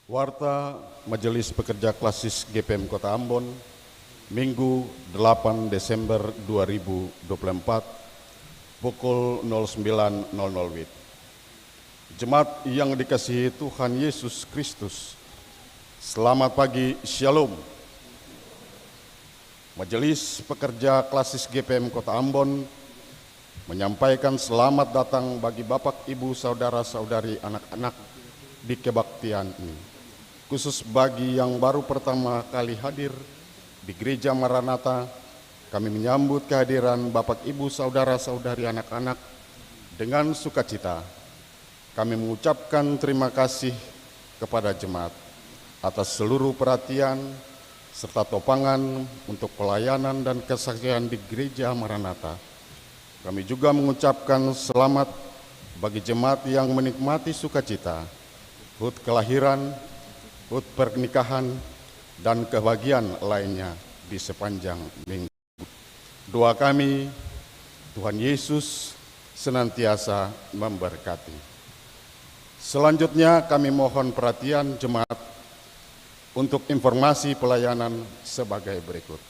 Warta Majelis Pekerja Klasis GPM Kota Ambon, Minggu 8 Desember 2024, pukul 09.00 WIB. Jemaat yang dikasihi Tuhan Yesus Kristus, selamat pagi, Shalom. Majelis Pekerja Klasis GPM Kota Ambon menyampaikan selamat datang bagi Bapak, Ibu, Saudara-saudari, anak-anak di kebaktian ini. Khusus bagi yang baru pertama kali hadir di Gereja Maranatha, kami menyambut kehadiran Bapak, Ibu, Saudara-saudari, anak-anak dengan sukacita. Kami mengucapkan terima kasih kepada jemaat atas seluruh perhatian serta topangan untuk pelayanan dan kesaksian di Gereja Maranatha. Kami juga mengucapkan selamat bagi jemaat yang menikmati sukacita, HUT kelahiran, HUT pernikahan, dan kebahagiaan lainnya di sepanjang minggu. Doa kami, Tuhan Yesus senantiasa memberkati. Selanjutnya kami mohon perhatian jemaat untuk informasi pelayanan sebagai berikut.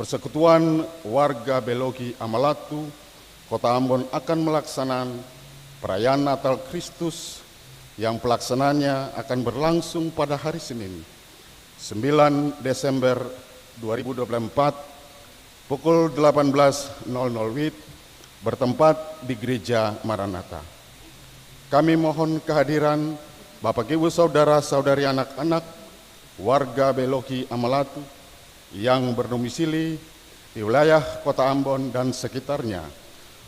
Persekutuan Warga Beloki Amalatu, Kota Ambon akan melaksanakan perayaan Natal Kristus yang pelaksanaannya akan berlangsung pada hari Senin 9 Desember 2024 pukul 18.00 WIB bertempat di Gereja Maranatha. Kami mohon kehadiran Bapak, Ibu, Saudara-saudari, anak-anak warga Beloki Amalatu yang berdomisili di wilayah Kota Ambon dan sekitarnya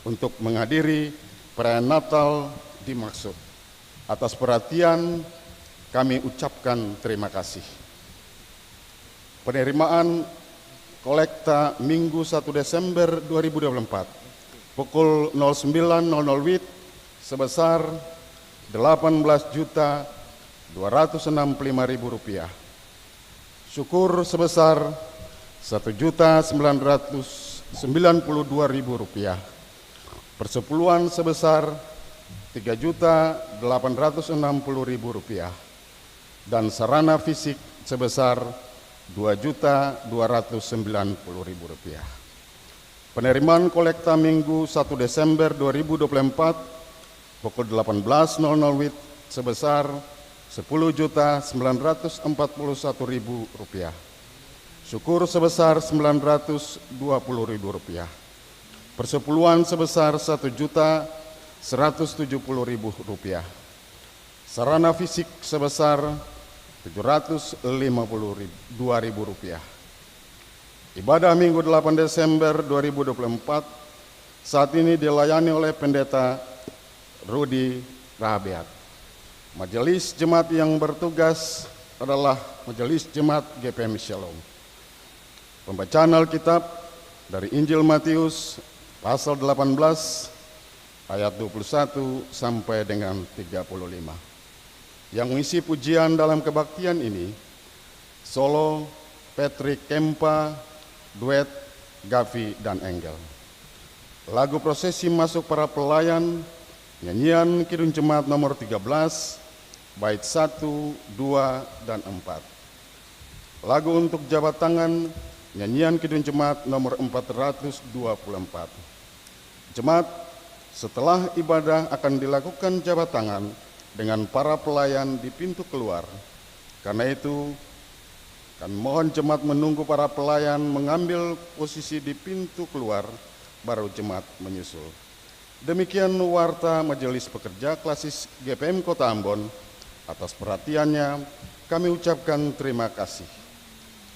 untuk menghadiri perayaan Natal dimaksud. Atas perhatian kami ucapkan terima kasih. Penerimaan kolekta Minggu 1 Desember 2024 pukul 09.00 WIB sebesar Rp18.265.000. Syukur sebesar Rp1.992.000. Persepuluhan sebesar Rp3.860.000 dan sarana fisik sebesar Rp2.290.000. Penerimaan kolekta Minggu 1 Desember 2024 pukul 18.00 WIB sebesar Rp10.941.000. Syukur sebesar Rp920.000. Persepuluhan sebesar Rp1.170.000. Sarana fisik sebesar Rp752.000. Ibadah Minggu 8 Desember 2024 saat ini dilayani oleh Pendeta Rudi Rahabeat. Majelis Jemaat yang bertugas adalah Majelis Jemaat GPM Shalom. Pembacaan Alkitab dari Injil Matius pasal 18 ayat 21 sampai dengan 35. Yang mengisi pujian dalam kebaktian ini solo Patrick Kempa, duet Gavi dan Engel. Lagu prosesi masuk para pelayan, nyanyian Kidung Jemaat nomor 13, bait 1, 2, dan 4. Lagu untuk jabat tangan, nyanyian Kidung Jemaat nomor 424. Jemaat, setelah ibadah akan dilakukan jabat tangan dengan para pelayan di pintu keluar. Karena itu, kami mohon jemaat menunggu para pelayan mengambil posisi di pintu keluar, baru jemaat menyusul. Demikian warta Majelis Pekerja Klasis GPM Kota Ambon. Atas perhatiannya, kami ucapkan terima kasih.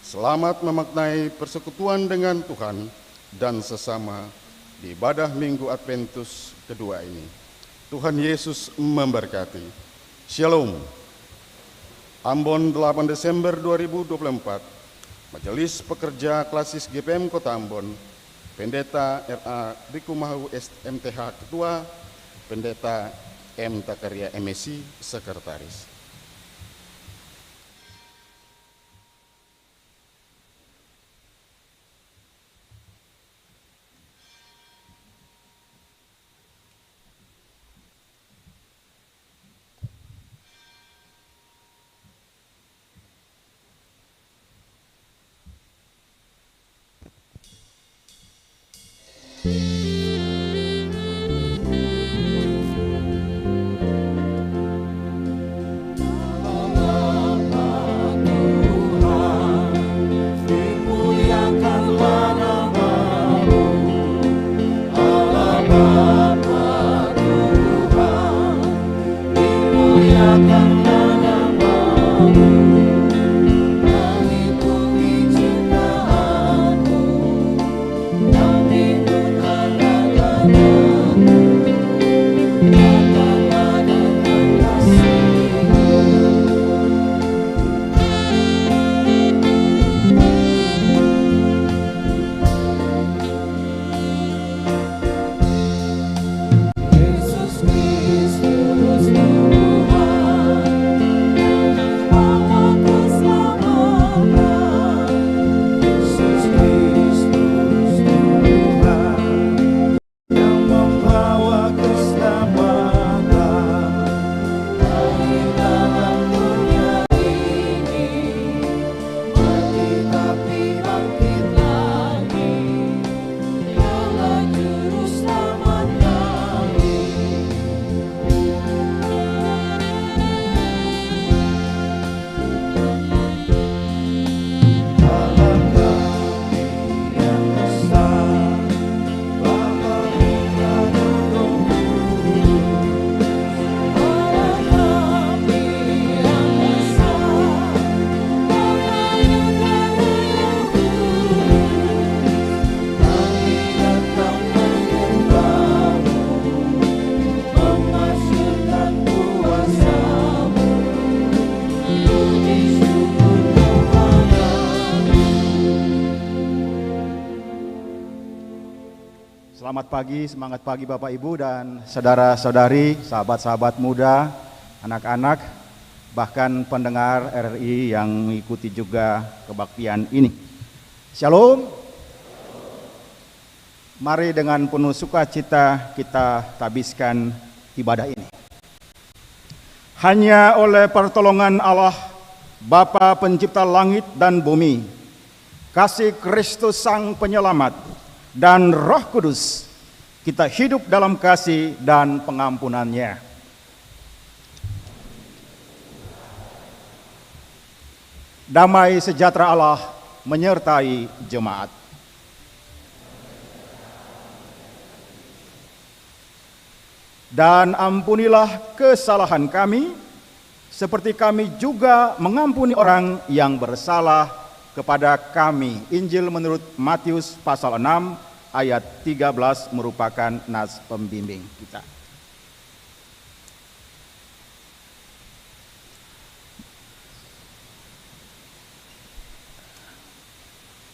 Selamat memaknai persekutuan dengan Tuhan dan sesama di ibadah Minggu Adventus kedua ini. Tuhan Yesus memberkati. Shalom. Ambon 8 Desember 2024, Majelis Pekerja Klasis GPM Kota Ambon, Pendeta R.A. Rikumahu MTH Ketua, Pendeta M. Takaria MSc Sekretaris. Selamat pagi, semangat pagi Bapak Ibu dan saudara-saudari, sahabat-sahabat muda, anak-anak, bahkan pendengar RRI yang mengikuti juga kebaktian ini. Shalom. Mari dengan penuh sukacita kita tabiskan ibadah ini. Hanya oleh pertolongan Allah, Bapa Pencipta langit dan bumi, kasih Kristus Sang Penyelamat, dan Roh Kudus, kita hidup dalam kasih dan pengampunannya. Damai sejahtera Allah menyertai jemaat. Dan ampunilah kesalahan kami, seperti kami juga mengampuni orang yang bersalah kepada kami. Injil menurut Matius pasal 6 ayat 13 merupakan nas pembimbing kita.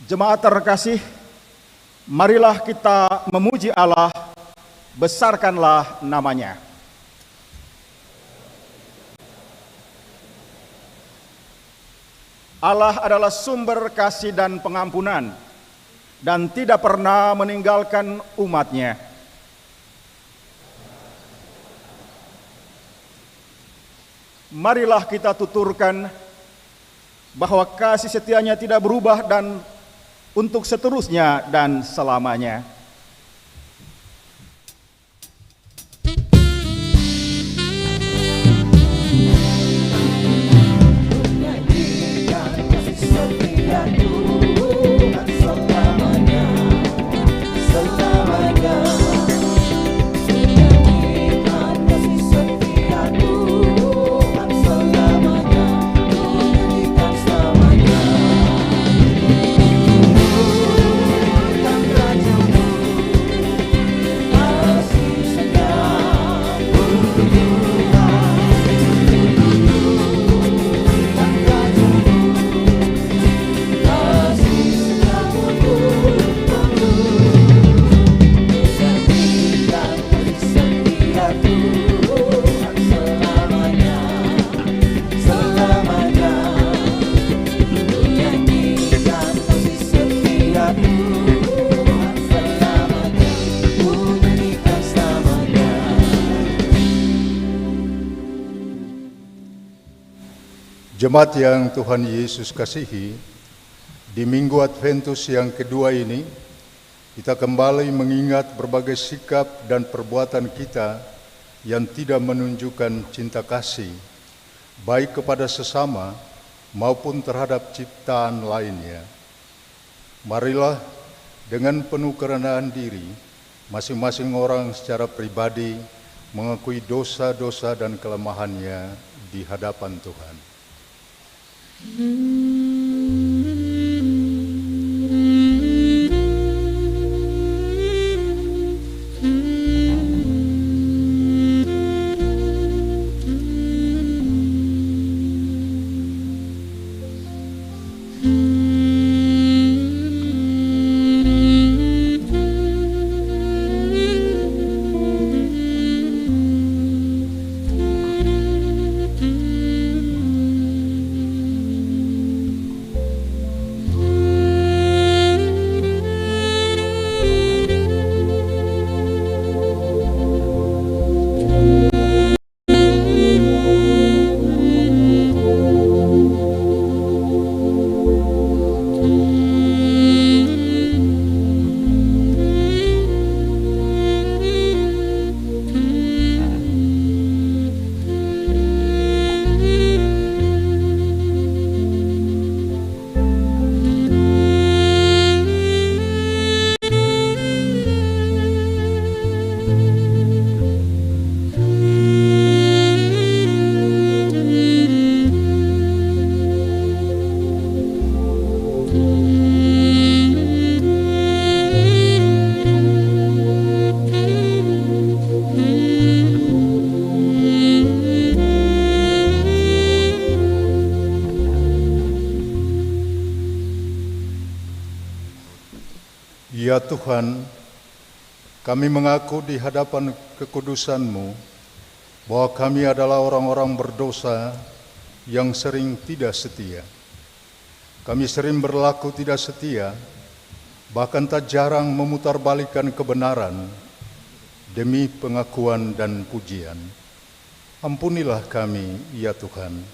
Jemaat terkasih, marilah kita memuji Allah, besarkanlah namanya. Allah adalah sumber kasih dan pengampunan, dan tidak pernah meninggalkan umatnya. Marilah kita tuturkan bahwa kasih setianya tidak berubah dan untuk seterusnya dan selamanya. Jemaat yang Tuhan Yesus kasihi, di Minggu Adventus yang kedua ini, Kita kembali mengingat berbagai sikap dan perbuatan kita yang tidak menunjukkan cinta kasih, baik kepada sesama maupun terhadap ciptaan lainnya. Marilah dengan penuh kerendahan diri, masing-masing orang secara pribadi mengakui dosa-dosa dan kelemahannya di hadapan Tuhan. Ya Tuhan, kami mengaku di hadapan kekudusan-Mu bahwa kami adalah orang-orang berdosa yang sering tidak setia. Kami sering berlaku tidak setia, bahkan tak jarang memutarbalikkan kebenaran demi pengakuan dan pujian. Ampunilah kami, ya Tuhan.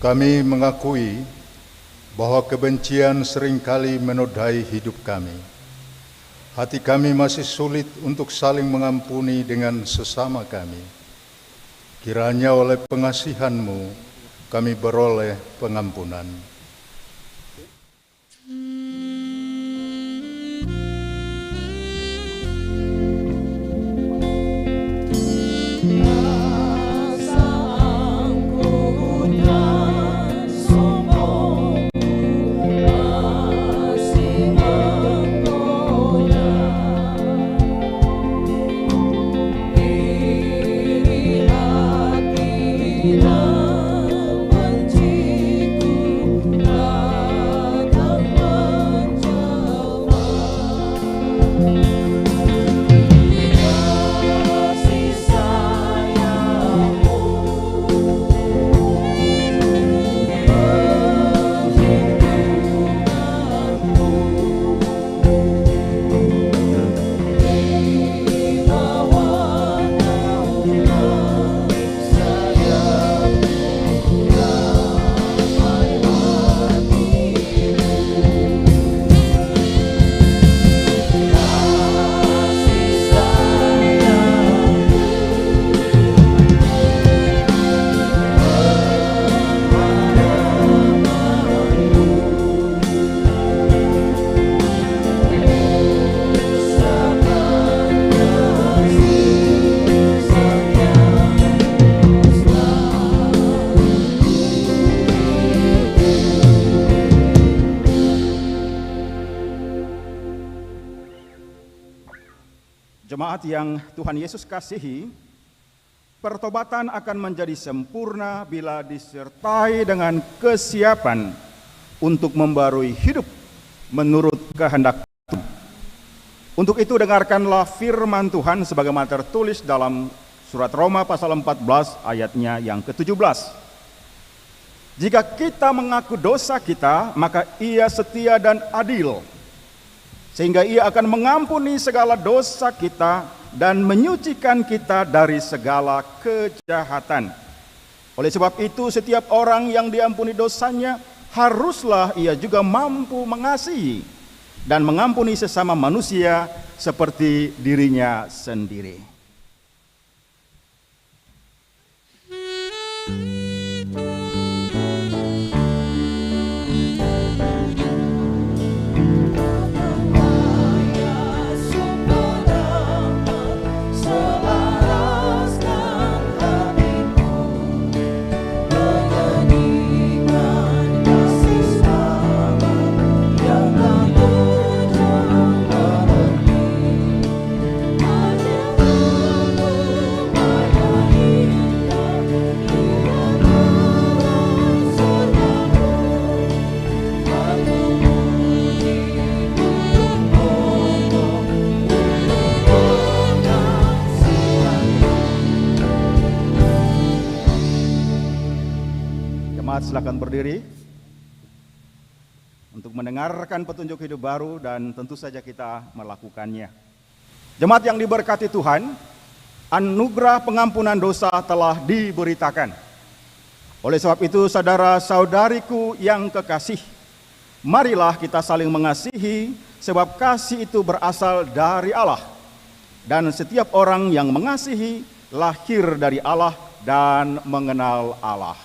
Kami mengakui bahwa kebencian seringkali menodai hidup kami. Hati kami masih sulit untuk saling mengampuni dengan sesama kami. Kiranya oleh pengasihan-Mu kami beroleh pengampunan. Kasih sayang Jemaat yang Tuhan Yesus kasihi, pertobatan akan menjadi sempurna bila disertai dengan kesiapan untuk membarui hidup menurut kehendak Tuhan. Untuk itu dengarkanlah firman Tuhan sebagaimana tertulis dalam surat Roma pasal 14 ayatnya yang ke-17. Jika kita mengaku dosa kita, maka Ia setia dan adil, sehingga Ia akan mengampuni segala dosa kita dan menyucikan kita dari segala kejahatan. Oleh sebab itu, setiap orang yang diampuni dosanya, haruslah ia juga mampu mengasihi dan mengampuni sesama manusia seperti dirinya sendiri. Silakan berdiri untuk mendengarkan petunjuk hidup baru dan tentu saja kita melakukannya. Jemaat yang diberkati Tuhan, anugerah pengampunan dosa telah diberitakan. Oleh sebab itu, saudara-saudariku yang kekasih, marilah kita saling mengasihi, sebab kasih itu berasal dari Allah. Dan setiap orang yang mengasihi lahir dari Allah dan mengenal Allah.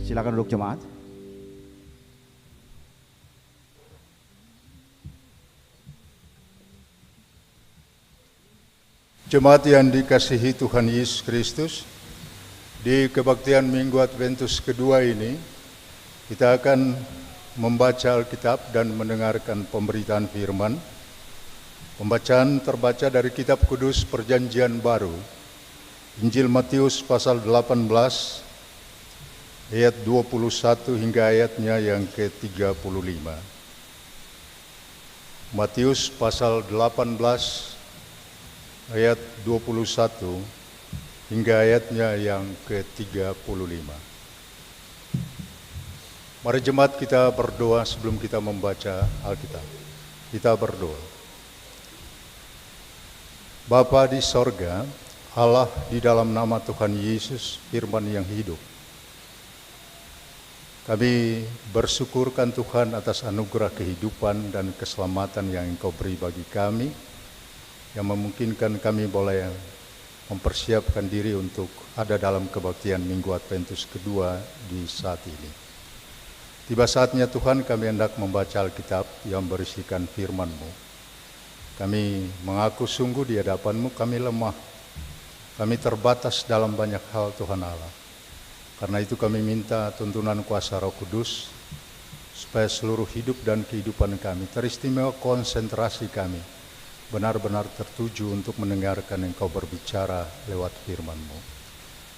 Silakan duduk jemaat. Jemaat yang dikasihi Tuhan Yesus Kristus, di kebaktian Minggu Adventus kedua ini, kita akan membaca Alkitab dan mendengarkan pemberitaan firman. Pembacaan terbaca dari Kitab Kudus Perjanjian Baru, Injil Matius pasal 18, ayat 21 hingga ayatnya yang ke-35. Matius pasal 18, ayat 21 hingga ayatnya yang ke-35. Mari jemaat kita berdoa sebelum kita membaca Alkitab. Kita berdoa. Bapa di sorga, Allah, di dalam nama Tuhan Yesus, firman yang hidup, kami bersyukurkan Tuhan atas anugerah kehidupan dan keselamatan yang Engkau beri bagi kami, yang memungkinkan kami boleh mempersiapkan diri untuk ada dalam kebaktian Minggu Adventus kedua di saat ini. Tiba saatnya Tuhan, kami hendak membaca Alkitab yang berisikan firman-Mu. Kami mengaku sungguh di hadapan-Mu kami lemah, kami terbatas dalam banyak hal Tuhan Allah. Karena itu kami minta tuntunan kuasa Roh Kudus supaya seluruh hidup dan kehidupan kami, teristimewa konsentrasi kami, benar-benar tertuju untuk mendengarkan Engkau berbicara lewat firman-Mu.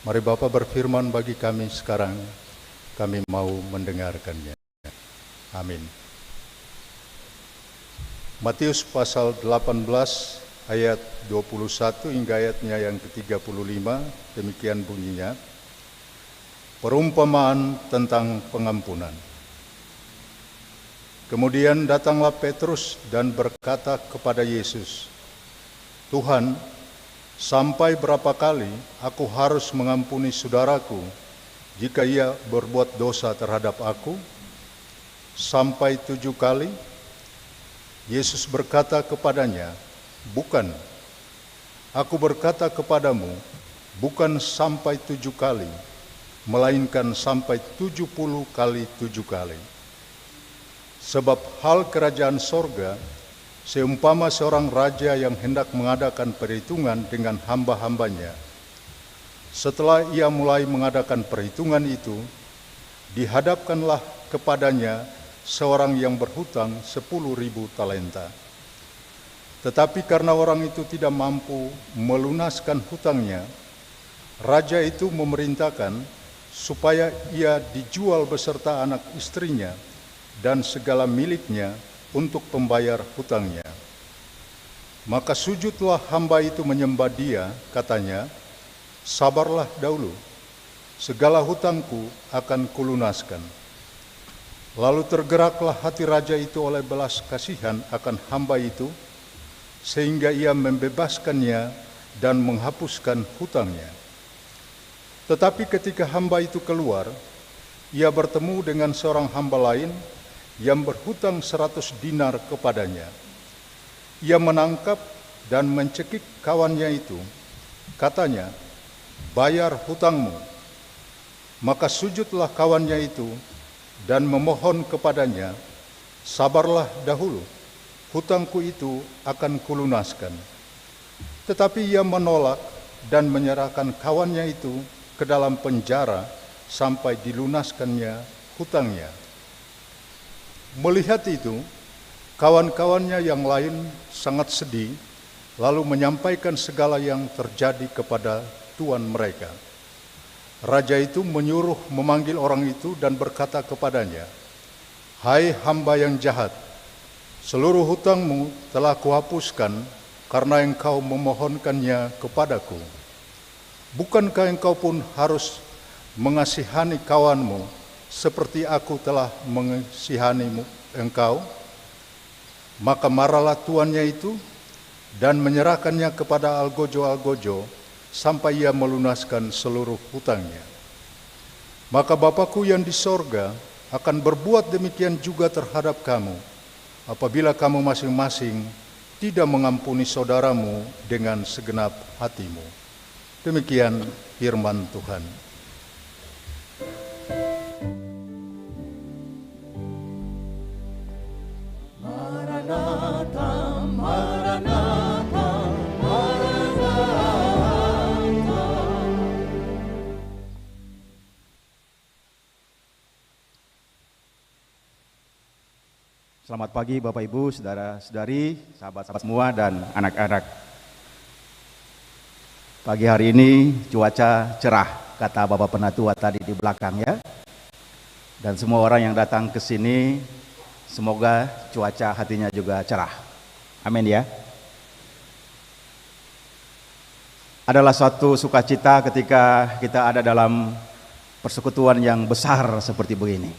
Mari Bapa berfirman bagi kami sekarang, kami mau mendengarkannya. Amin. Matius pasal 18 ayat 21 hingga ayatnya yang ke-35, demikian bunyinya. Perumpamaan tentang pengampunan. Kemudian datanglah Petrus dan berkata kepada Yesus, "Tuhan, sampai berapa kali aku harus mengampuni saudaraku jika ia berbuat dosa terhadap aku? Sampai 7 kali?" Yesus berkata kepadanya, "Bukan. Aku berkata kepadamu, bukan sampai 7 kali, melainkan sampai 70 kali 7 kali. Sebab hal kerajaan sorga seumpama seorang raja yang hendak mengadakan perhitungan dengan hamba-hambanya. Setelah ia mulai mengadakan perhitungan itu, dihadapkanlah kepadanya seorang yang berhutang 10.000 talenta. Tetapi karena orang itu tidak mampu melunaskan hutangnya, raja itu memerintahkan supaya ia dijual beserta anak istrinya dan segala miliknya untuk pembayar hutangnya. Maka sujudlah hamba itu menyembah dia, katanya, 'Sabarlah dahulu, segala hutangku akan kulunaskan.' Lalu tergeraklah hati raja itu oleh belas kasihan akan hamba itu, sehingga ia membebaskannya dan menghapuskan hutangnya. Tetapi ketika hamba itu keluar, ia bertemu dengan seorang hamba lain yang berhutang 100 dinar kepadanya. Ia menangkap dan mencekik kawannya itu, katanya, 'Bayar hutangmu.' Maka sujudlah kawannya itu dan memohon kepadanya, 'Sabarlah dahulu, hutangku itu akan kulunaskan.' Tetapi ia menolak dan menyerahkan kawannya itu ke dalam penjara sampai dilunaskannya hutangnya. Melihat itu, kawan-kawannya yang lain sangat sedih, lalu menyampaikan segala yang terjadi kepada tuan mereka. Raja itu menyuruh memanggil orang itu dan berkata kepadanya, 'Hai hamba yang jahat, seluruh hutangmu telah kuhapuskan karena engkau memohonkannya kepadaku. Bukankah engkau pun harus mengasihani kawanmu seperti aku telah mengasihanimu engkau?' Maka marahlah tuannya itu dan menyerahkannya kepada algojo-algojo sampai ia melunaskan seluruh hutangnya. Maka Bapakku yang di sorga akan berbuat demikian juga terhadap kamu, apabila kamu masing-masing tidak mengampuni saudaramu dengan segenap hatimu." Demikian firman Tuhan. Selamat pagi Bapak Ibu, saudara-saudari, sahabat-sahabat semua dan anak-anak. Pagi hari ini cuaca cerah, kata Bapak Penatua tadi di belakang ya. Dan semua orang yang datang ke sini, semoga cuaca hatinya juga cerah. Amin ya. Adalah suatu sukacita ketika kita ada dalam persekutuan yang besar seperti begini.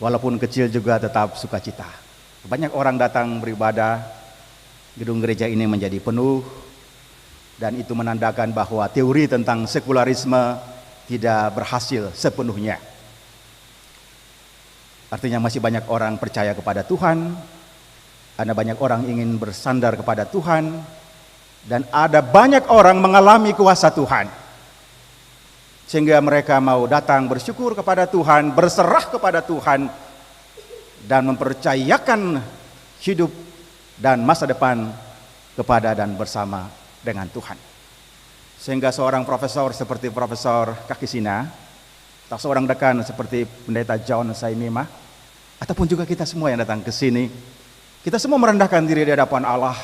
Walaupun kecil juga tetap sukacita. Banyak orang datang beribadah, gedung gereja ini menjadi penuh, dan itu menandakan bahwa teori tentang sekularisme tidak berhasil sepenuhnya. Artinya masih banyak orang percaya kepada Tuhan, ada banyak orang ingin bersandar kepada Tuhan, dan ada banyak orang mengalami kuasa Tuhan. Sehingga mereka mau datang bersyukur kepada Tuhan, berserah kepada Tuhan, dan mempercayakan hidup dan masa depan kepada dan bersama dengan Tuhan. Sehingga seorang profesor seperti Profesor Kakisina, atau seorang dekan seperti Pendeta John Saimimah, ataupun juga kita semua yang datang ke sini, kita semua merendahkan diri di hadapan Allah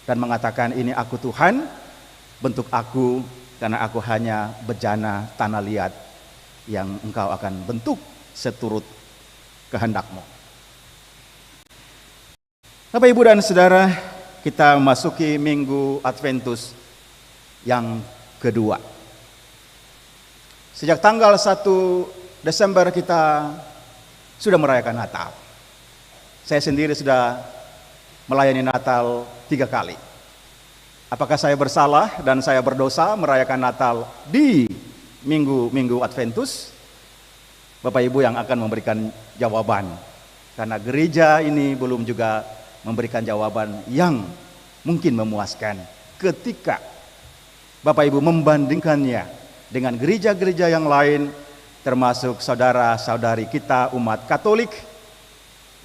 dan mengatakan, ini aku Tuhan, bentuk aku karena aku hanya bejana tanah liat yang Engkau akan bentuk seturut kehendak-Mu. Bapak, Ibu, dan Saudara, kita memasuki Minggu Adventus yang kedua. Sejak tanggal 1 Desember kita sudah merayakan Natal. Saya sendiri sudah melayani Natal 3 kali. Apakah saya bersalah dan saya berdosa merayakan Natal di Minggu Adventus? Bapak Ibu yang akan memberikan jawaban. Karena gereja ini belum juga memberikan jawaban yang mungkin memuaskan ketika Bapak Ibu membandingkannya dengan gereja-gereja yang lain, termasuk saudara-saudari kita umat Katolik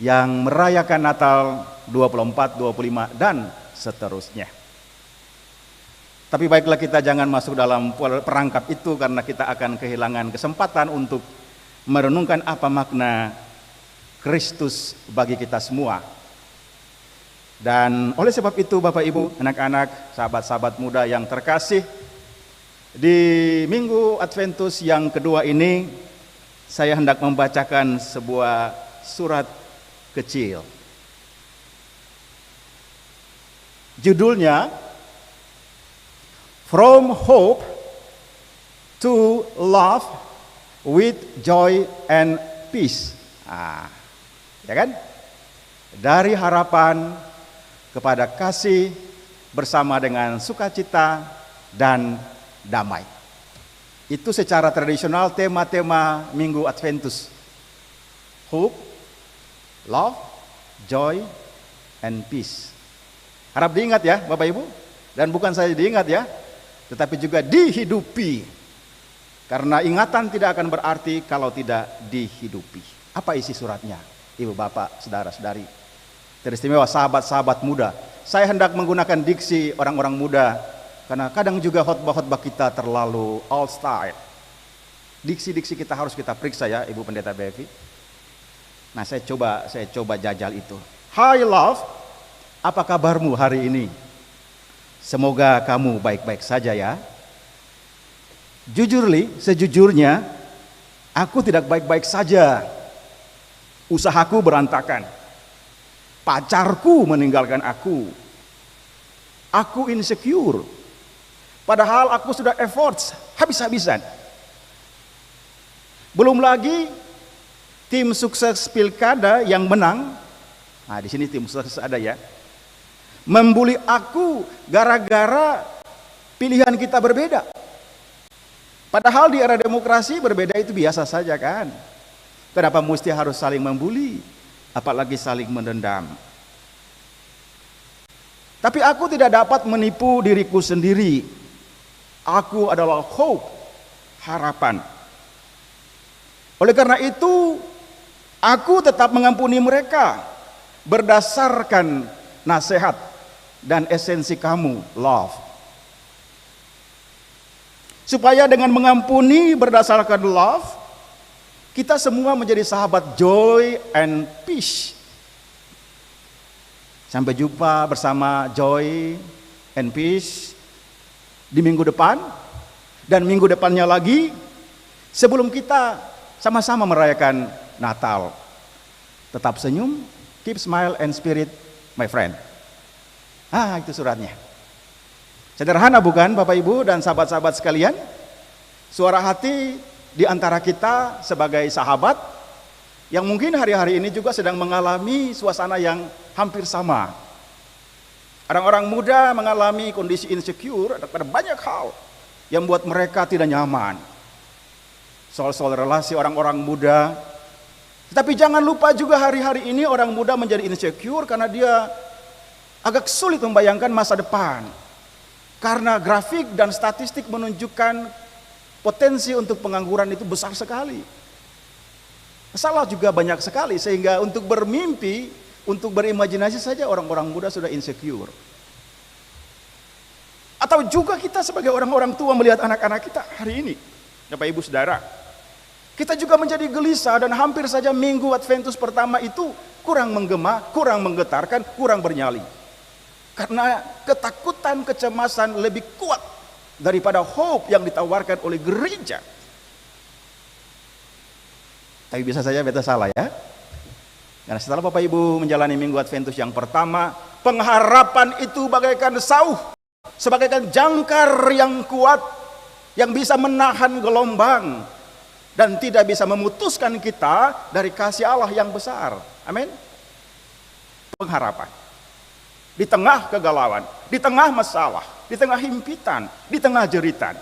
yang merayakan Natal 24, 25 dan seterusnya. Tapi baiklah, kita jangan masuk dalam perangkap itu karena kita akan kehilangan kesempatan untuk merenungkan apa makna Kristus bagi kita semua. Dan oleh sebab itu Bapak Ibu, anak-anak, sahabat-sahabat muda yang terkasih, di Minggu Adventus yang kedua ini saya hendak membacakan sebuah surat kecil. Judulnya From Hope to Love with Joy and Peace. Ya kan? Dari harapan kepada kasih bersama dengan sukacita dan damai. Itu secara tradisional tema-tema Minggu Adventus. Hope, love, joy, and peace. Harap diingat ya Bapak Ibu. Dan bukan saja diingat ya, tetapi juga dihidupi. Karena ingatan tidak akan berarti kalau tidak dihidupi. Apa isi suratnya? Ibu, Bapak, saudara-saudari, teristimewa sahabat-sahabat muda. Saya hendak menggunakan diksi orang-orang muda karena kadang juga khotbah-khotbah kita terlalu old style. Diksi-diksi kita harus kita periksa ya, Ibu Pendeta Bevi. Nah, saya coba jajal itu. Hi love, apa kabarmu hari ini? Semoga kamu baik-baik saja ya. Jujur Li, sejujurnya aku tidak baik-baik saja. Usahaku berantakan. Pacarku meninggalkan aku. Aku insecure. Padahal aku sudah efforts habis-habisan. Belum lagi tim sukses pilkada yang menang. Nah, di sini tim sukses ada ya. Membuli aku gara-gara pilihan kita berbeda. Padahal di era demokrasi berbeda itu biasa saja kan. Kenapa mesti harus saling membuli? Apalagi saling mendendam. Tapi aku tidak dapat menipu diriku sendiri. Aku adalah hope, harapan. Oleh karena itu, aku tetap mengampuni mereka berdasarkan nasihat dan esensi kamu, love. Supaya dengan mengampuni berdasarkan love, kita semua menjadi sahabat joy and peace. Sampai jumpa bersama joy and peace di minggu depan. Dan minggu depannya lagi sebelum kita sama-sama merayakan Natal. Tetap senyum, keep smile and spirit, my friend. Itu suratnya. Sederhana bukan Bapak Ibu dan sahabat-sahabat sekalian? Suara hati di antara kita sebagai sahabat yang mungkin hari-hari ini juga sedang mengalami suasana yang hampir sama. Orang-orang muda mengalami kondisi insecure pada banyak hal yang membuat mereka tidak nyaman. Soal-soal relasi orang-orang muda. Tetapi jangan lupa juga hari-hari ini orang muda menjadi insecure karena dia agak sulit membayangkan masa depan. Karena grafik dan statistik menunjukkan potensi untuk pengangguran itu besar sekali. Masalah juga banyak sekali sehingga untuk bermimpi, untuk berimajinasi saja orang-orang muda sudah insecure. Atau juga kita sebagai orang-orang tua melihat anak-anak kita hari ini, Bapak Ibu Saudara, Kita juga menjadi gelisah dan hampir saja minggu Adventus pertama itu kurang menggema, kurang menggetarkan, kurang bernyali. Karena ketakutan, kecemasan lebih kuat daripada hope yang ditawarkan oleh gereja. Tapi bisa saja beta salah ya. Karena setelah Bapak Ibu menjalani minggu Adventus yang pertama, pengharapan itu bagaikan sauh, sebagaikan jangkar yang kuat yang bisa menahan gelombang dan tidak bisa memutuskan kita dari kasih Allah yang besar. Amin. Pengharapan di tengah kegalauan, di tengah masalah, di tengah himpitan, di tengah jeritan.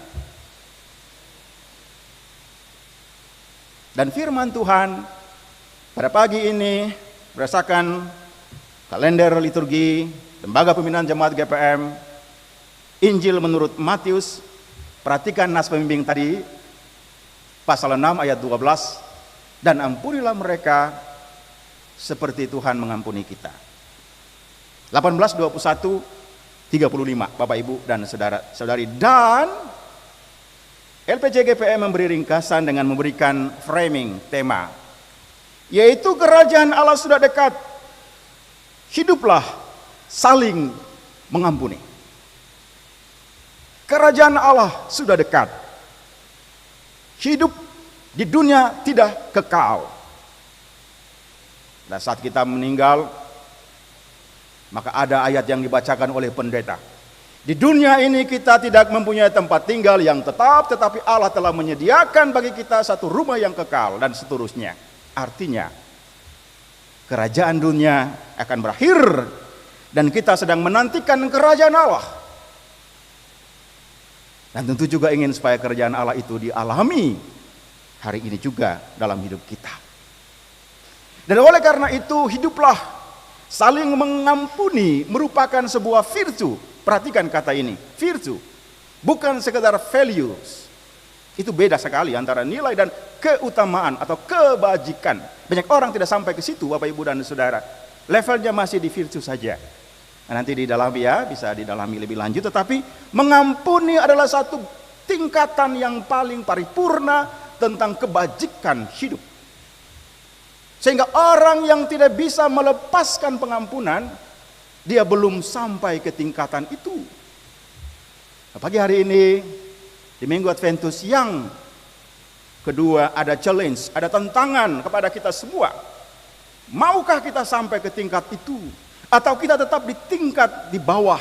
Dan firman Tuhan pada pagi ini berdasarkan kalender liturgi Lembaga Pembinaan Jemaat GPM, Injil menurut Matius, perhatikan nas pembimbing tadi, pasal 6 ayat 12, dan ampunilah mereka seperti Tuhan mengampuni kita. 18:21-35, Bapak Ibu dan saudara-saudari. Dan LPJ GPM memberi ringkasan dengan memberikan framing tema, yaitu kerajaan Allah sudah dekat, hiduplah saling mengampuni. Kerajaan Allah sudah dekat, hidup di dunia tidak kekal. Dan saat kita meninggal, maka ada ayat yang dibacakan oleh pendeta. Di dunia ini kita tidak mempunyai tempat tinggal yang tetap, tetapi Allah telah menyediakan bagi kita satu rumah yang kekal, dan seterusnya. Artinya, kerajaan dunia akan berakhir, dan kita sedang menantikan kerajaan Allah. Dan tentu juga ingin supaya kerajaan Allah itu dialami hari ini juga dalam hidup kita. Dan oleh karena itu, hiduplah saling mengampuni merupakan sebuah virtue. Perhatikan kata ini, virtue, bukan sekedar values. Itu beda sekali antara nilai dan keutamaan atau kebajikan. Banyak orang tidak sampai ke situ, Bapak Ibu dan Saudara. Levelnya masih di virtue saja. Nah, nanti didalami ya, bisa didalami lebih lanjut. Tetapi mengampuni adalah satu tingkatan yang paling paripurna tentang kebajikan hidup. Sehingga orang yang tidak bisa melepaskan pengampunan, dia belum sampai ke tingkatan itu. Nah, pagi hari ini di Minggu Adventus yang kedua ada challenge, ada tantangan kepada kita semua. Maukah kita sampai ke tingkat itu? Atau kita tetap di tingkat di bawah?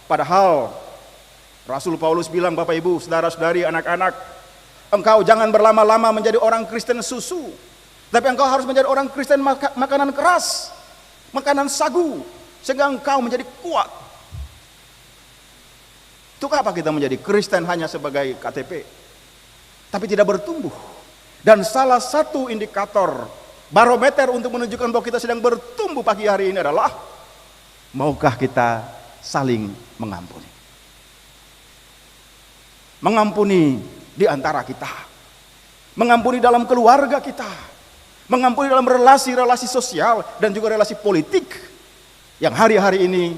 Padahal Rasul Paulus bilang, Bapak Ibu, saudara-saudari, anak-anak, engkau jangan berlama-lama menjadi orang Kristen susu, tapi engkau harus menjadi orang Kristen makanan keras, makanan sagu, sehingga engkau menjadi kuat. Untuk apa kita menjadi Kristen hanya sebagai KTP, tapi tidak bertumbuh? Dan salah satu indikator barometer untuk menunjukkan bahwa kita sedang bertumbuh pagi hari ini adalah, maukah kita saling mengampuni? Mengampuni di antara kita, mengampuni dalam keluarga kita, mengampuni dalam relasi-relasi sosial dan juga relasi politik yang hari-hari ini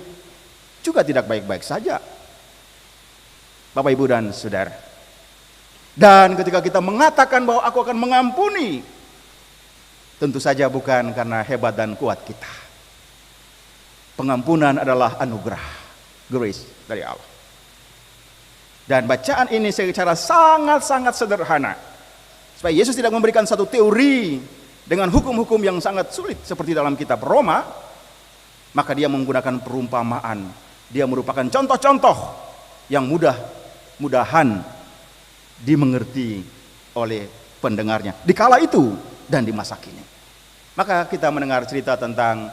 juga tidak baik-baik saja, Bapak Ibu dan Saudara. Dan ketika kita mengatakan bahwa aku akan mengampuni, tentu saja bukan karena hebat dan kuat kita. Pengampunan adalah anugerah, grace dari Allah. Dan bacaan ini secara sangat-sangat sederhana, supaya Yesus tidak memberikan satu teori dengan hukum-hukum yang sangat sulit seperti dalam kitab Roma, maka dia menggunakan perumpamaan. Dia merupakan contoh-contoh yang mudah-mudahan dimengerti oleh pendengarnya di kala itu dan di masa kini. Maka kita mendengar cerita tentang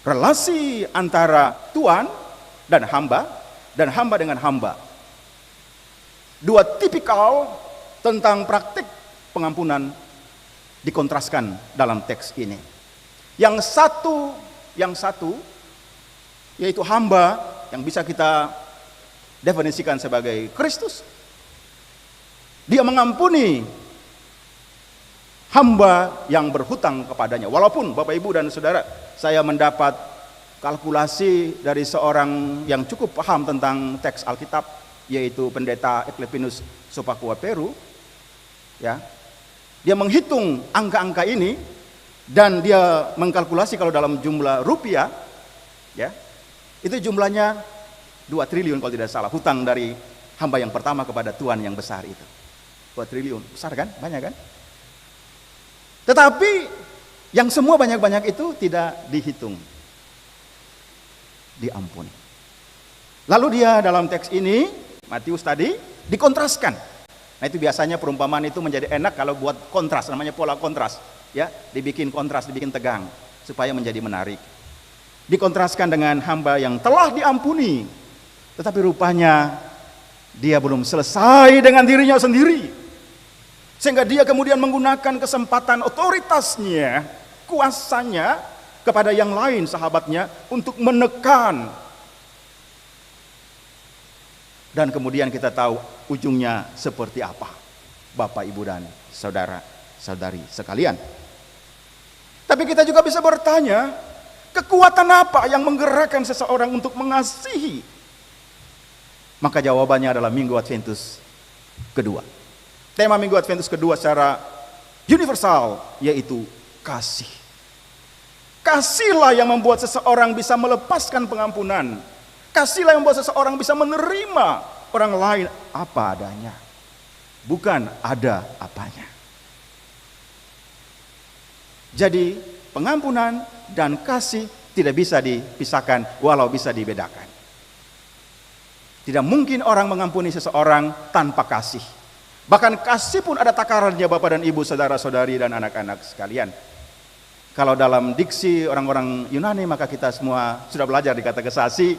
relasi antara Tuhan dan hamba dengan hamba. Dua tipikal tentang praktik pengampunan dikontraskan dalam teks ini. Yang satu yaitu hamba yang bisa kita definisikan sebagai Kristus. Dia mengampuni hamba yang berhutang kepadanya. Walaupun Bapak Ibu dan Saudara, saya mendapat kalkulasi dari seorang yang cukup paham tentang teks Alkitab, yaitu pendeta Eplepinus Sopakua Peru, ya. Dia menghitung angka-angka ini dan dia mengkalkulasi kalau dalam jumlah rupiah, ya, itu jumlahnya 2 triliun kalau tidak salah, hutang dari hamba yang pertama kepada Tuhan yang besar itu. 2 triliun, besar kan? Banyak kan? Tetapi yang semua banyak-banyak itu tidak dihitung, diampuni. Lalu dia dalam teks ini, Matius tadi, dikontraskan. Nah itu biasanya perumpamaan itu menjadi enak kalau buat kontras, namanya pola kontras. Ya, dibikin kontras, dibikin tegang supaya menjadi menarik. Dikontraskan dengan hamba yang telah diampuni, tetapi rupanya dia belum selesai dengan dirinya sendiri, sehingga dia kemudian menggunakan kesempatan otoritasnya, kuasanya kepada yang lain sahabatnya untuk menekan. Dan kemudian kita tahu ujungnya seperti apa, Bapak, Ibu, dan saudara-saudari sekalian. Tapi kita juga bisa bertanya, kekuatan apa yang menggerakkan seseorang untuk mengasihi? Maka jawabannya adalah Minggu Adventus kedua. Tema Minggu Adventus kedua secara universal yaitu kasih. Kasihlah yang membuat seseorang bisa melepaskan pengampunan. Kasihlah yang membuat seseorang bisa menerima orang lain apa adanya, bukan ada apanya. Jadi pengampunan dan kasih tidak bisa dipisahkan walau bisa dibedakan. Tidak mungkin orang mengampuni seseorang tanpa kasih. Bahkan kasih pun ada takarannya, Bapak dan Ibu, saudara-saudari dan anak-anak sekalian. Kalau dalam diksi orang-orang Yunani, maka kita semua sudah belajar di kata kasih.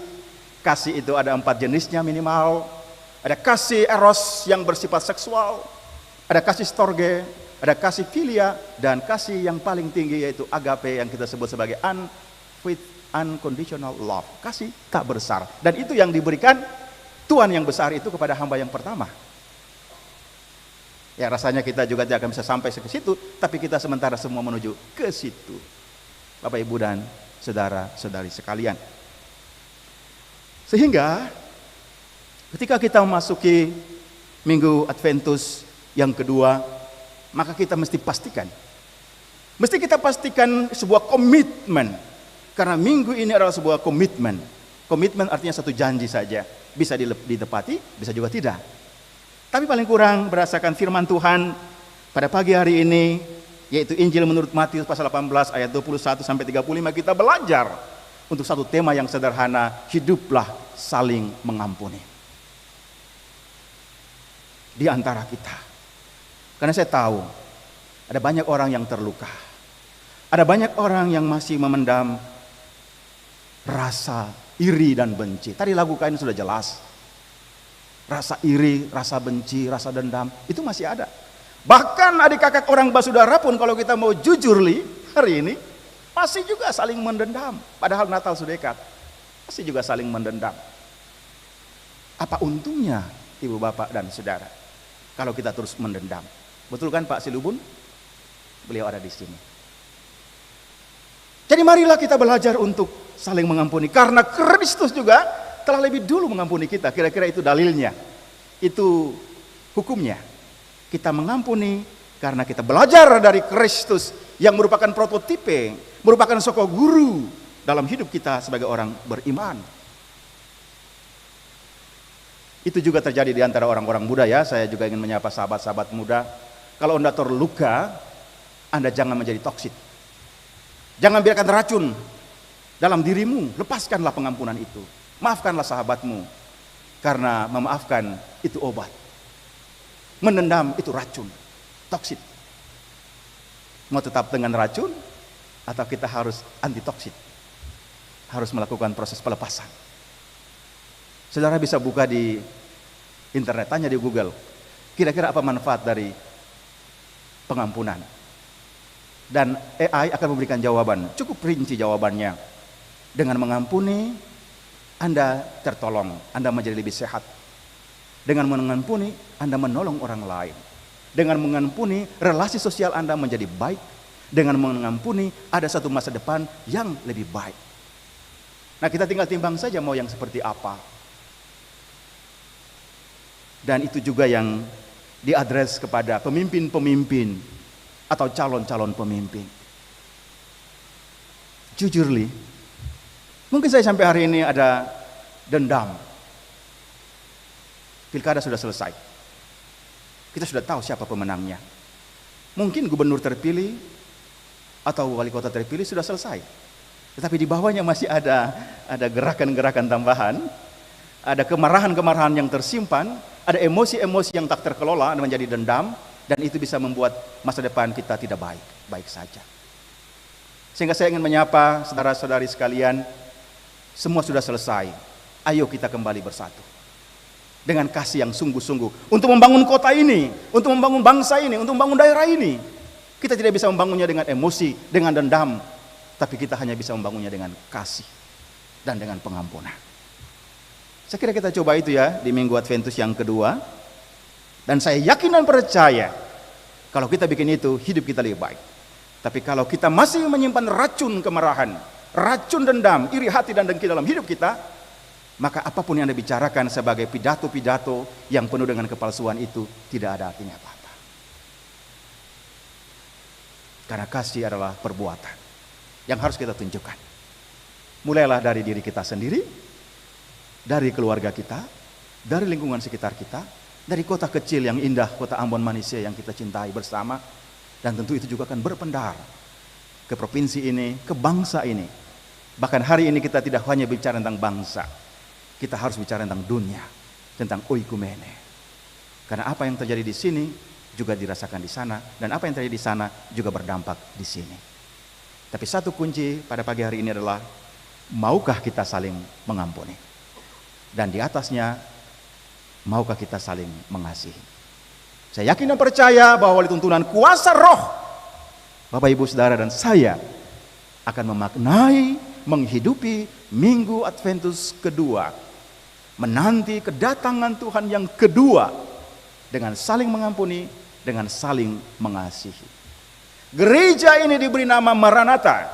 Kasih itu ada 4 jenisnya minimal. Ada kasih eros yang bersifat seksual, ada kasih storge, ada kasih filia, dan kasih yang paling tinggi yaitu agape yang kita sebut sebagai unconditional love, kasih tak bersyarat. Dan itu yang diberikan Tuhan yang besar itu kepada hamba yang pertama. Ya rasanya kita juga tidak akan bisa sampai ke situ, tapi kita sementara semua menuju ke situ, Bapak, Ibu, dan saudara-saudari sekalian. Sehingga ketika kita memasuki Minggu Adventus yang kedua, maka kita mesti pastikan sebuah komitmen. Karena minggu ini adalah sebuah komitmen. Komitmen artinya satu janji saja. Bisa ditepati, bisa juga tidak. Tapi paling kurang berdasarkan firman Tuhan pada pagi hari ini, yaitu Injil menurut Matius pasal 18 ayat 21 sampai 35, kita belajar untuk satu tema yang sederhana, hiduplah saling mengampuni di antara kita. Karena saya tahu ada banyak orang yang terluka. Ada banyak orang yang masih memendam rasa iri dan benci. Tadi lagu kain sudah jelas. Rasa iri, rasa benci, rasa dendam itu masih ada. Bahkan adik kakak orang basudara pun kalau kita mau jujur hari ini masih juga saling mendendam. Padahal Natal sudah dekat, masih juga saling mendendam. Apa untungnya ibu bapak dan saudara kalau kita terus mendendam? Betul kan Pak Silubun? Beliau ada di sini. Jadi marilah kita belajar untuk saling mengampuni, karena Kristus juga telah lebih dulu mengampuni kita. Kira-kira itu dalilnya, itu hukumnya. Kita mengampuni karena kita belajar dari Kristus yang merupakan prototipe, merupakan sosok guru dalam hidup kita sebagai orang beriman. Itu juga terjadi di antara orang-orang muda ya. Saya juga ingin menyapa sahabat-sahabat muda. Kalau Anda terluka, Anda jangan menjadi toksik. Jangan biarkan racun dalam dirimu. Lepaskanlah pengampunan itu. Maafkanlah sahabatmu. Karena memaafkan itu obat. Menendam itu racun, toksik. Mau tetap dengan racun atau kita harus anti toksik? Harus melakukan proses pelepasan. Saudara bisa buka di internet, tanya di Google, kira-kira apa manfaat dari pengampunan? Dan AI akan memberikan jawaban, cukup rinci jawabannya. Dengan mengampuni, Anda tertolong, Anda menjadi lebih sehat. Dengan mengampuni, Anda menolong orang lain. Dengan mengampuni, relasi sosial Anda menjadi baik. Dengan mengampuni, ada satu masa depan yang lebih baik. Nah, kita tinggal timbang saja mau yang seperti apa. Dan itu juga yang diadres kepada pemimpin-pemimpin atau calon-calon pemimpin. Jujur Li, mungkin saya sampai hari ini ada dendam. Pilkada sudah selesai. Kita sudah tahu siapa pemenangnya. Mungkin gubernur terpilih atau wali kota terpilih sudah selesai. Tetapi di bawahnya masih ada gerakan-gerakan tambahan, ada kemarahan-kemarahan yang tersimpan, ada emosi-emosi yang tak terkelola dan menjadi dendam, dan itu bisa membuat masa depan kita tidak baik saja. Sehingga saya ingin menyapa saudara-saudari sekalian, semua sudah selesai. Ayo kita kembali bersatu dengan kasih yang sungguh-sungguh untuk membangun kota ini, untuk membangun bangsa ini, untuk membangun daerah ini. Kita tidak bisa membangunnya dengan emosi, dengan dendam, tapi kita hanya bisa membangunnya dengan kasih dan dengan pengampunan. Saya kira kita coba itu ya di Minggu Adventus yang kedua. Dan saya yakin dan percaya kalau kita bikin itu, hidup kita lebih baik. Tapi kalau kita masih menyimpan racun kemarahan, racun dendam, iri hati dan dengki dalam hidup kita, maka apapun yang Anda bicarakan sebagai pidato-pidato yang penuh dengan kepalsuan itu tidak ada artinya apa-apa. Karena kasih adalah perbuatan yang harus kita tunjukkan. Mulailah dari diri kita sendiri, dari keluarga kita, dari lingkungan sekitar kita, dari kota kecil yang indah, kota Ambon Manisya yang kita cintai bersama. Dan tentu itu juga akan berpendar ke provinsi ini, ke bangsa ini. Bahkan hari ini kita tidak hanya bicara tentang bangsa, kita harus bicara tentang dunia, tentang oikumene. Karena apa yang terjadi di sini juga dirasakan di sana, dan apa yang terjadi di sana juga berdampak di sini. Tapi satu kunci pada pagi hari ini adalah, maukah kita saling mengampuni? Dan di atasnya, maukah kita saling mengasihi? Saya yakin dan percaya bahwa oleh tuntunan kuasa roh, Bapak Ibu Saudara dan saya akan memaknai, menghidupi Minggu Adventus kedua, menanti kedatangan Tuhan yang kedua dengan saling mengampuni, dengan saling mengasihi. Gereja ini diberi nama Maranatha,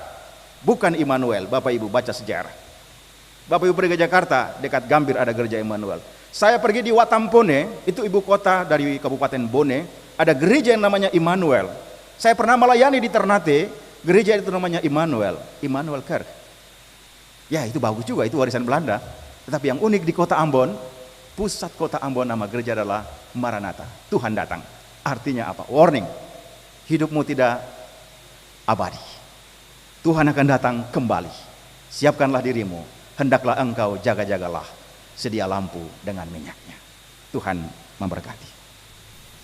bukan Immanuel. Bapak Ibu baca sejarah. Bapak Ibu pergi ke Jakarta, dekat Gambir ada gereja Immanuel. Saya pergi di Watampone, itu ibu kota dari Kabupaten Bone, ada gereja yang namanya Immanuel. Saya pernah melayani di Ternate, gereja itu namanya Immanuel Kerk. Ya itu bagus juga, itu warisan Belanda. Tetapi yang unik di kota Ambon, pusat kota Ambon, nama gereja adalah Maranatha, Tuhan datang. Artinya apa? Warning, hidupmu tidak abadi. Tuhan akan datang kembali. Siapkanlah dirimu, hendaklah engkau jaga-jagalah. Sedia lampu dengan minyaknya. Tuhan memberkati.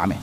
Amin.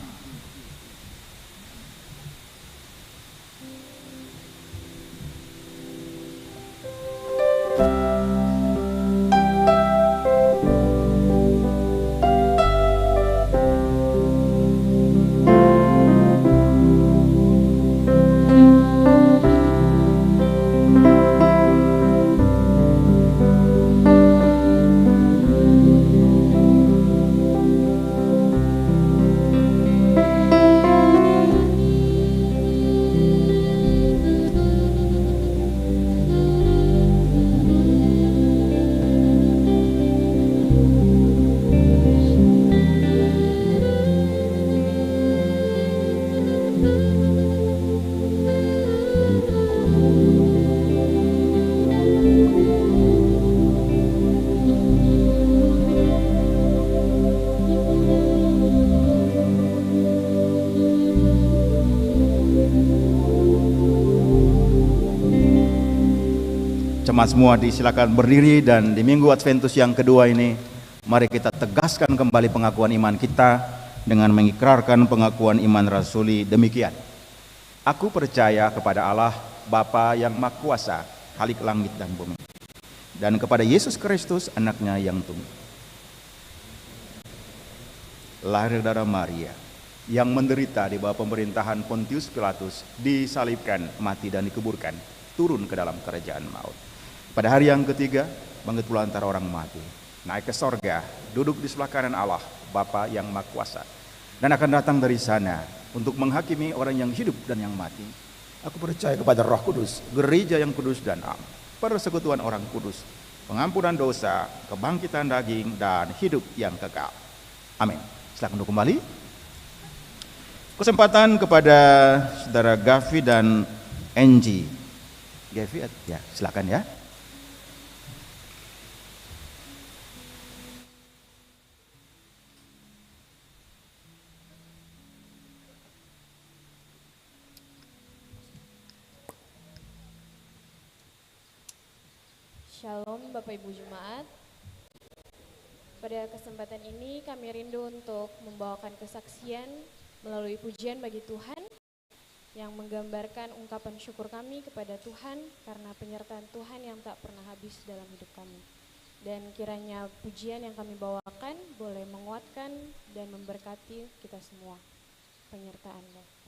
Jemaat semua disilakan berdiri, dan di Minggu Adventus yang kedua ini, mari kita tegaskan kembali pengakuan iman kita dengan mengikrarkan pengakuan iman rasuli demikian. Aku percaya kepada Allah, Bapa yang Maha Kuasa, Khalik langit dan bumi, dan kepada Yesus Kristus, anaknya yang tunggal, lahir dari Maria, yang menderita di bawah pemerintahan Pontius Pilatus, disalibkan, mati dan dikuburkan, turun ke dalam kerajaan maut. Pada hari yang ketiga, bangkit pula antara orang mati, naik ke sorga, duduk di sebelah kanan Allah, Bapa yang Maha Kuasa, dan akan datang dari sana untuk menghakimi orang yang hidup dan yang mati. Aku percaya kepada Roh Kudus, gereja yang kudus dan am, persekutuan orang kudus, pengampunan dosa, kebangkitan daging, dan hidup yang kekal. Amin. Silakan duduk kembali. Kesempatan kepada saudara Gavi dan Enji. Gavi, ya silakan ya. Shalom Bapak Ibu Jemaat. Pada kesempatan ini kami rindu untuk membawakan kesaksian melalui pujian bagi Tuhan yang menggambarkan ungkapan syukur kami kepada Tuhan karena penyertaan Tuhan yang tak pernah habis dalam hidup kami. Dan kiranya pujian yang kami bawakan boleh menguatkan dan memberkati kita semua. Penyertaan-Mu.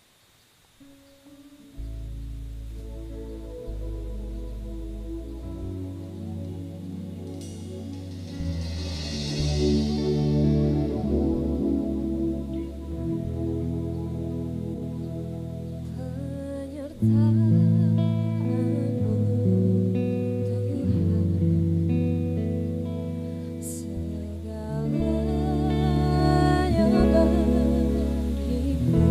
Segalanya bagiku.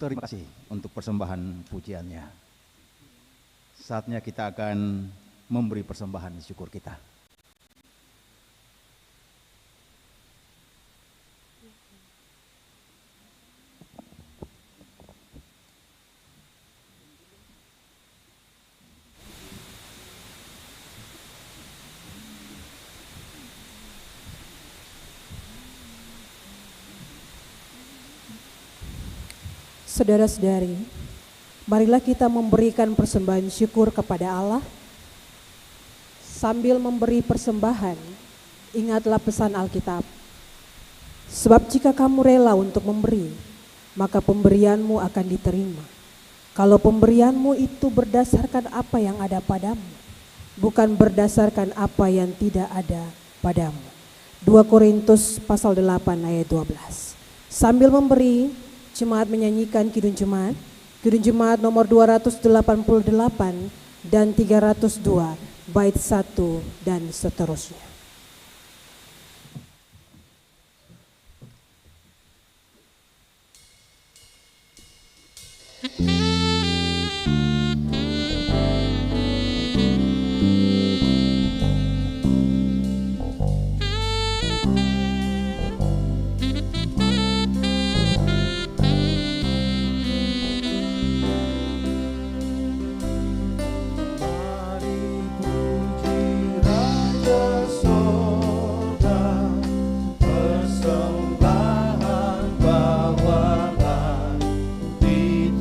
Terima kasih untuk persembahan pujiannya. Saatnya kita akan memberi persembahan syukur kita. Saudara-saudari, marilah kita memberikan persembahan syukur kepada Allah. Sambil memberi persembahan, ingatlah pesan Alkitab. Sebab jika kamu rela untuk memberi, maka pemberianmu akan diterima. Kalau pemberianmu itu berdasarkan apa yang ada padamu, bukan berdasarkan apa yang tidak ada padamu. 2 Korintus pasal 8 ayat 12. Sambil memberi, jemaat menyanyikan Kidung Jemaat nomor 288 dan 302, bait 1 dan seterusnya. Persembahan bawakan di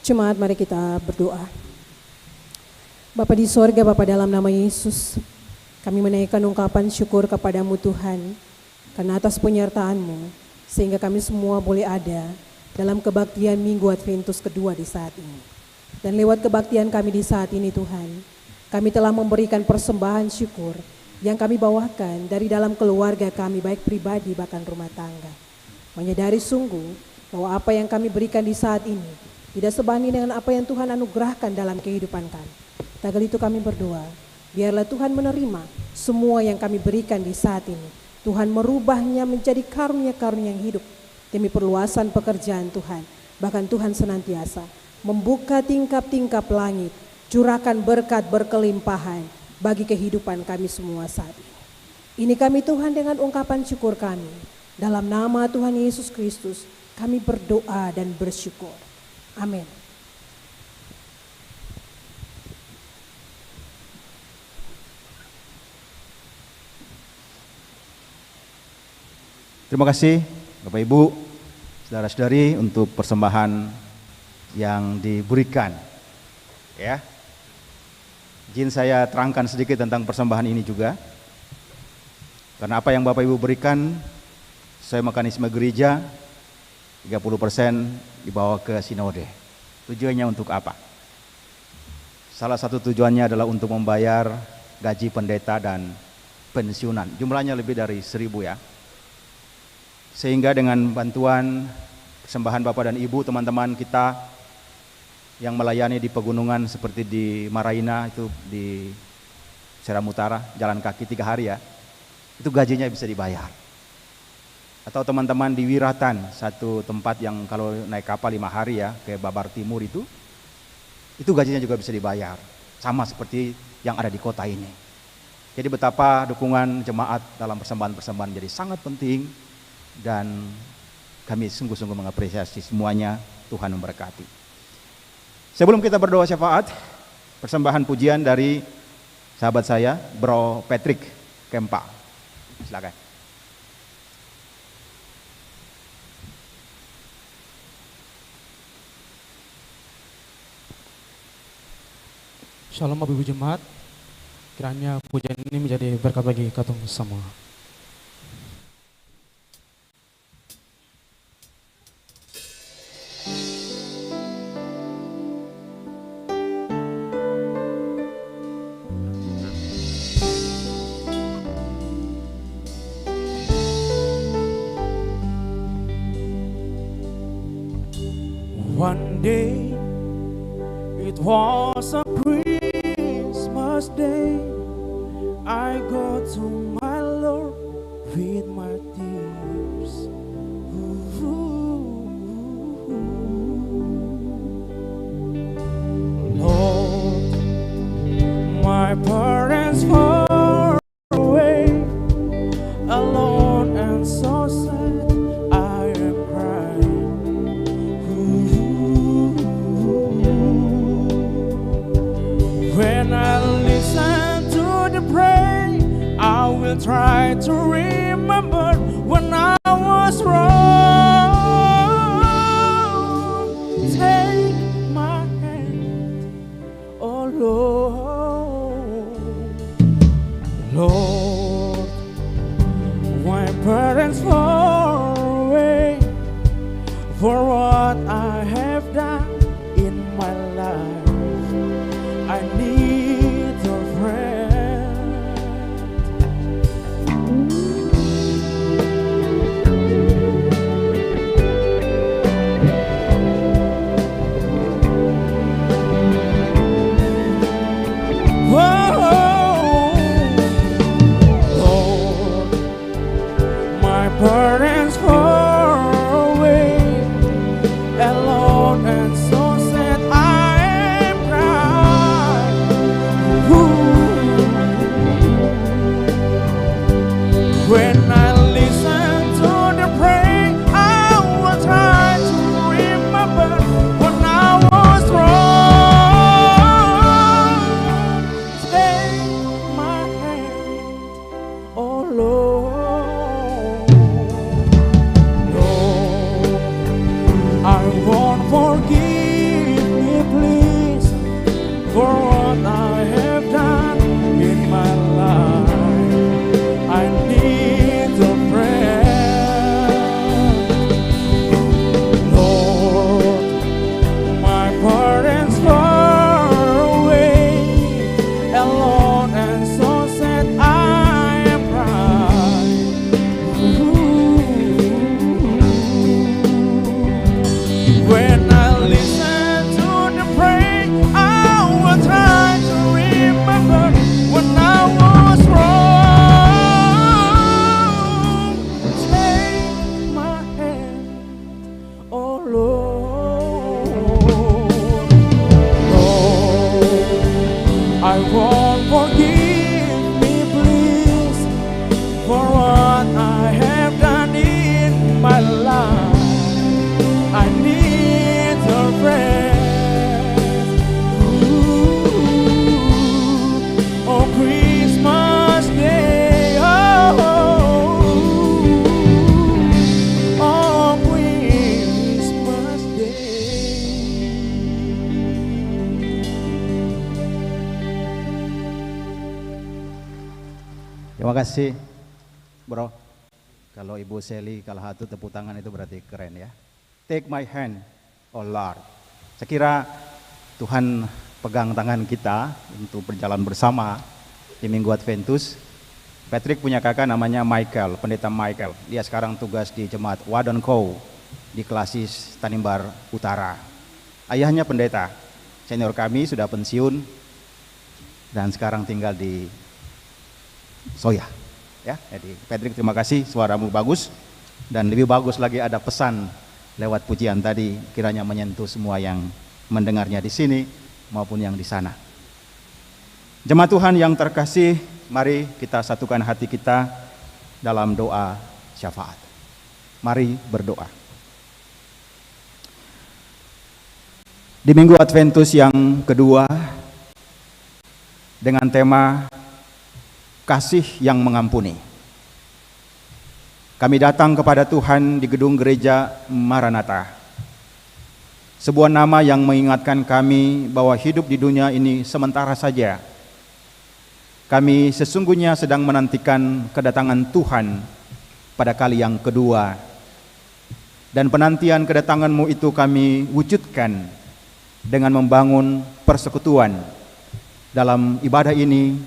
Jemaat, mari kita berdoa. Bapa di sorga, Bapa dalam nama Yesus, kami menaikkan ungkapan syukur kepadamu Tuhan, karena atas penyertaan-Mu, sehingga kami semua boleh ada dalam kebaktian Minggu Adventus kedua di saat ini. Dan lewat kebaktian kami di saat ini Tuhan, kami telah memberikan persembahan syukur yang kami bawakan dari dalam keluarga kami, baik pribadi bahkan rumah tangga. Menyadari sungguh bahwa apa yang kami berikan di saat ini tidak sebanding dengan apa yang Tuhan anugerahkan dalam kehidupan kami. Tagal itu kami berdoa, biarlah Tuhan menerima semua yang kami berikan di saat ini. Tuhan merubahnya menjadi karunia-karunia yang hidup demi perluasan pekerjaan Tuhan. Bahkan Tuhan senantiasa membuka tingkap-tingkap langit, curahkan berkat berkelimpahan bagi kehidupan kami semua saat ini. Ini kami Tuhan dengan ungkapan syukur kami. Dalam nama Tuhan Yesus Kristus kami berdoa dan bersyukur. Amin. Terima kasih Bapak Ibu, saudara-saudari untuk persembahan yang diberikan. Ya, izin saya terangkan sedikit tentang persembahan ini juga. Karena apa yang Bapak Ibu berikan, sesuai mekanisme gereja, 30% dibawa ke sinode. Tujuannya untuk apa? Salah satu tujuannya adalah untuk membayar gaji pendeta dan pensiunan. Jumlahnya lebih dari 1.000 ya. Sehingga dengan bantuan persembahan Bapak dan Ibu, teman-teman kita yang melayani di pegunungan seperti di Maraina, itu di Seram Utara, jalan kaki 3 hari ya, itu gajinya bisa dibayar. Atau teman-teman di Wiratan, satu tempat yang kalau naik kapal 5 hari ya, ke Babar Timur itu gajinya juga bisa dibayar. Sama seperti yang ada di kota ini. Jadi betapa dukungan jemaat dalam persembahan-persembahan jadi sangat penting. Dan kami sungguh-sungguh mengapresiasi semuanya. Tuhan memberkati. Sebelum kita berdoa syafaat, persembahan pujian dari sahabat saya, Bro Patrick Kempa. Silakan. Shalom Bapak Ibu Jemaat, kiranya pujian ini menjadi berkat bagi kita semua. One day it was a Christmas day. I go to my Lord with my tears. Lord, my parents far away, alone and so sad. I am crying. When I listen to the prayer, I will try to remember when I was wrong. Take my hand, oh Lord. Lord, my parents far away, for what I have done in my life. I need a friend. I won't forgive me, please, for what I have done in my life. I need your presence. Ooh, oh Christmas Day, oh Christmas Day. Terima kasih, bro. Kalau Ibu Sally Kalahatu tepuk tangan itu berarti keren ya. Take my hand, oh Lord. Saya kira Tuhan pegang tangan kita untuk berjalan bersama di Minggu Adventus. Patrick punya kakak namanya Michael, pendeta Michael. Dia sekarang tugas di jemaat Wadonkou di Klasis Tanimbar Utara. Ayahnya pendeta, senior kami sudah pensiun dan sekarang tinggal di Soya. Ya, jadi Patrick terima kasih, suaramu bagus dan lebih bagus lagi ada pesan lewat pujian tadi, kiranya menyentuh semua yang mendengarnya di sini maupun yang di sana. Jemaat Tuhan yang terkasih, mari kita satukan hati kita dalam doa syafaat. Mari berdoa. Di Minggu Adventus yang kedua dengan tema kasih yang mengampuni. Kami datang kepada Tuhan di gedung gereja Maranatha. Sebuah nama yang mengingatkan kami bahwa hidup di dunia ini sementara saja. Kami sesungguhnya sedang menantikan kedatangan Tuhan pada kali yang kedua. Dan penantian kedatangan-Mu itu kami wujudkan dengan membangun persekutuan dalam ibadah ini,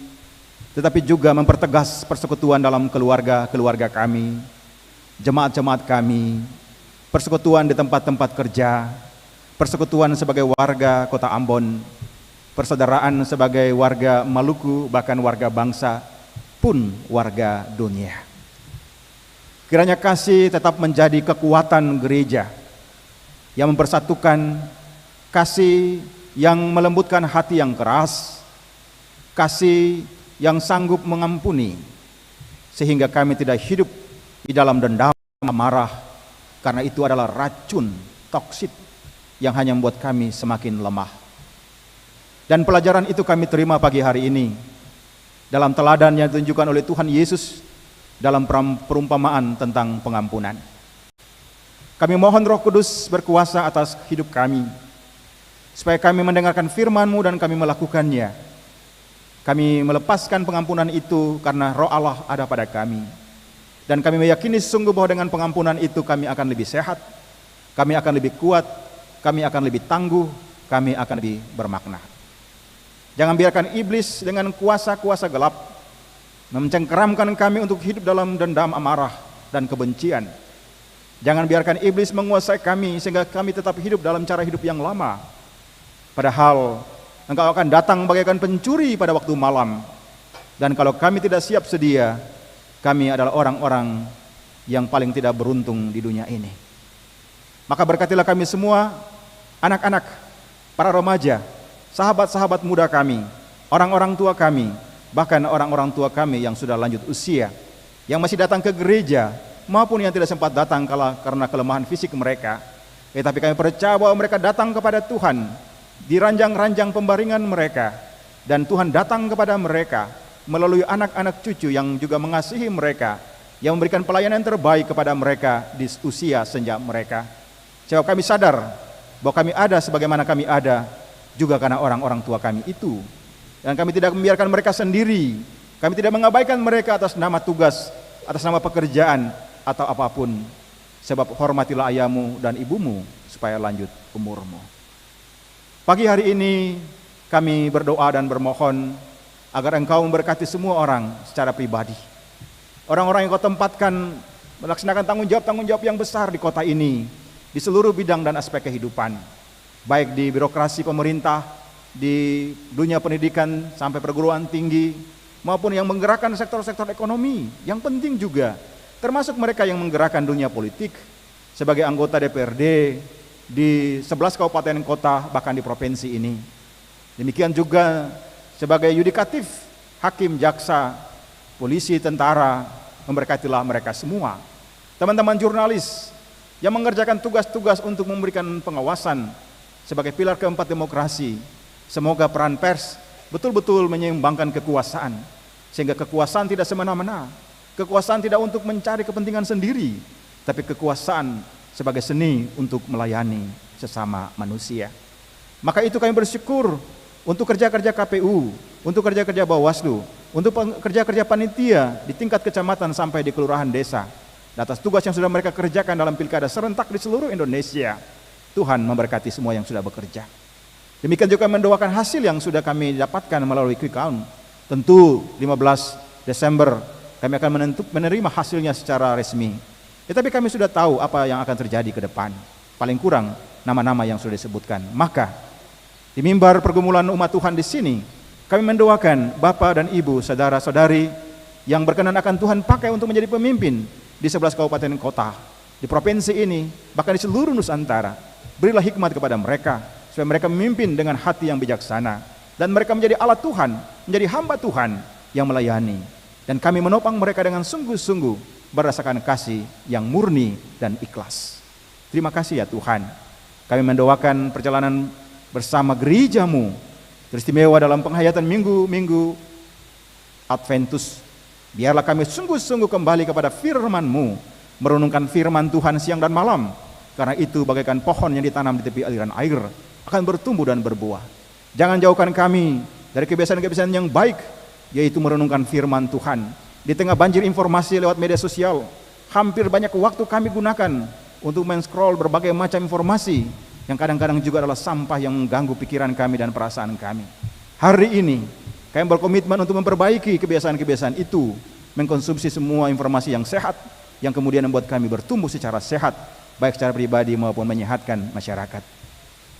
tetapi juga mempertegas persekutuan dalam keluarga-keluarga kami, jemaat-jemaat kami, persekutuan di tempat-tempat kerja, persekutuan sebagai warga Kota Ambon, persaudaraan sebagai warga Maluku, bahkan warga bangsa, pun warga dunia. Kiranya kasih tetap menjadi kekuatan gereja yang mempersatukan, kasih yang melembutkan hati yang keras, kasih yang sanggup mengampuni, sehingga kami tidak hidup di dalam dendam, amarah, karena itu adalah racun toksik yang hanya membuat kami semakin lemah. Dan pelajaran itu kami terima pagi hari ini dalam teladan yang ditunjukkan oleh Tuhan Yesus dalam perumpamaan tentang pengampunan. Kami mohon Roh Kudus berkuasa atas hidup kami, supaya kami mendengarkan firman-Mu dan kami melakukannya. Kami melepaskan pengampunan itu karena Roh Allah ada pada kami. Dan kami meyakini sungguh bahwa dengan pengampunan itu kami akan lebih sehat, kami akan lebih kuat, kami akan lebih tangguh, kami akan lebih bermakna. Jangan biarkan iblis dengan kuasa-kuasa gelap mencengkeramkan kami untuk hidup dalam dendam, amarah, dan kebencian. Jangan biarkan iblis menguasai kami sehingga kami tetap hidup dalam cara hidup yang lama. Padahal Engkau akan datang bagaikan pencuri pada waktu malam. Dan kalau kami tidak siap sedia, kami adalah orang-orang yang paling tidak beruntung di dunia ini. Maka berkatilah kami semua, anak-anak, para remaja, sahabat-sahabat muda kami, orang-orang tua kami, bahkan orang-orang tua kami yang sudah lanjut usia, yang masih datang ke gereja, maupun yang tidak sempat datang karena kelemahan fisik mereka. Tetapi kami percaya bahwa mereka datang kepada Tuhan di ranjang-ranjang pembaringan mereka, dan Tuhan datang kepada mereka melalui anak-anak cucu yang juga mengasihi mereka, yang memberikan pelayanan terbaik kepada mereka di usia senja mereka. Sebab kami sadar bahwa kami ada sebagaimana kami ada juga karena orang-orang tua kami itu, dan kami tidak membiarkan mereka sendiri. Kami tidak mengabaikan mereka atas nama tugas, atas nama pekerjaan atau apapun. Sebab hormatilah ayahmu dan ibumu supaya lanjut umurmu. Pagi hari ini kami berdoa dan bermohon agar Engkau memberkati semua orang secara pribadi. Orang-orang yang Kau tempatkan melaksanakan tanggung jawab yang besar di kota ini, di seluruh bidang dan aspek kehidupan, baik di birokrasi pemerintah, di dunia pendidikan sampai perguruan tinggi, maupun yang menggerakkan sektor-sektor ekonomi yang penting juga, termasuk mereka yang menggerakkan dunia politik sebagai anggota DPRD di 11 kabupaten kota, bahkan di provinsi ini. Demikian juga sebagai yudikatif, hakim, jaksa, polisi, tentara, memberkatilah mereka semua. Teman-teman jurnalis yang mengerjakan tugas-tugas untuk memberikan pengawasan sebagai pilar keempat demokrasi, semoga peran pers betul-betul menyeimbangkan kekuasaan, sehingga kekuasaan tidak semena-mena, kekuasaan tidak untuk mencari kepentingan sendiri, tapi kekuasaan sebagai seni untuk melayani sesama manusia. Maka itu kami bersyukur untuk kerja-kerja KPU, untuk kerja-kerja Bawaslu, untuk kerja-kerja panitia di tingkat kecamatan sampai di kelurahan desa, atas tugas yang sudah mereka kerjakan dalam pilkada serentak di seluruh Indonesia. Tuhan memberkati semua yang sudah bekerja. Demikian juga mendoakan hasil yang sudah kami dapatkan melalui quick count. Tentu 15 Desember kami akan menerima hasilnya secara resmi. Tetapi kami sudah tahu apa yang akan terjadi ke depan. Paling kurang nama-nama yang sudah disebutkan. Maka di mimbar pergumulan umat Tuhan di sini, kami mendoakan Bapak dan Ibu, saudara-saudari yang berkenan akan Tuhan pakai untuk menjadi pemimpin di 11 kabupaten kota, di provinsi ini, bahkan di seluruh Nusantara. Berilah hikmat kepada mereka, supaya mereka memimpin dengan hati yang bijaksana, dan mereka menjadi alat Tuhan, menjadi hamba Tuhan yang melayani. Dan kami menopang mereka dengan sungguh-sungguh berdasarkan kasih yang murni dan ikhlas. Terima kasih ya Tuhan. Kami mendoakan perjalanan bersama gerejamu teristimewa dalam penghayatan minggu-minggu Adventus. Biarlah kami sungguh-sungguh kembali kepada firman-Mu, merenungkan firman Tuhan siang dan malam. Karena itu bagaikan pohon yang ditanam di tepi aliran air akan bertumbuh dan berbuah. Jangan jauhkan kami dari kebiasaan-kebiasaan yang baik, yaitu merenungkan firman Tuhan. Di tengah banjir informasi lewat media sosial, hampir banyak waktu kami gunakan untuk men-scroll berbagai macam informasi yang kadang-kadang juga adalah sampah yang mengganggu pikiran kami dan perasaan kami. Hari ini kami berkomitmen untuk memperbaiki kebiasaan-kebiasaan itu, mengkonsumsi semua informasi yang sehat, yang kemudian membuat kami bertumbuh secara sehat, baik secara pribadi maupun menyehatkan masyarakat.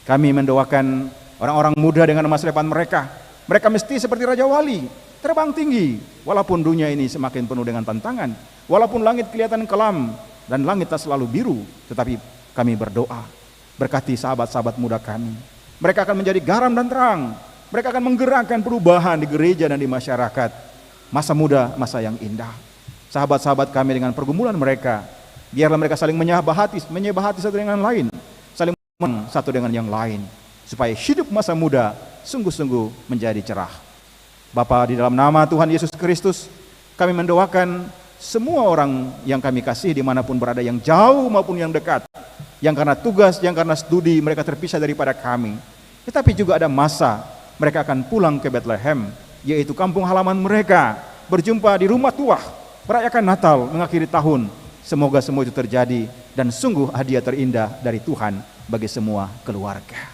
Kami mendoakan orang-orang muda dengan masa depan mereka. Mereka mesti seperti Raja Wali, terbang tinggi, walaupun dunia ini semakin penuh dengan tantangan, walaupun langit kelihatan kelam dan langit tak selalu biru, tetapi kami berdoa, berkati sahabat-sahabat muda kami. Mereka akan menjadi garam dan terang. Mereka akan menggerakkan perubahan di gereja dan di masyarakat. Masa muda, masa yang indah. Sahabat-sahabat kami dengan pergumulan mereka, biarlah mereka saling menyebahati satu dengan yang lain, saling satu dengan yang lain, supaya hidup masa muda sungguh-sungguh menjadi cerah. Bapa, di dalam nama Tuhan Yesus Kristus, kami mendoakan semua orang yang kami kasih dimanapun berada, yang jauh maupun yang dekat, yang karena tugas, yang karena studi mereka terpisah daripada kami. Tetapi juga ada masa mereka akan pulang ke Bethlehem, yaitu kampung halaman mereka, berjumpa di rumah tua, merayakan Natal, mengakhiri tahun. Semoga semua itu terjadi dan sungguh hadiah terindah dari Tuhan bagi semua keluarga.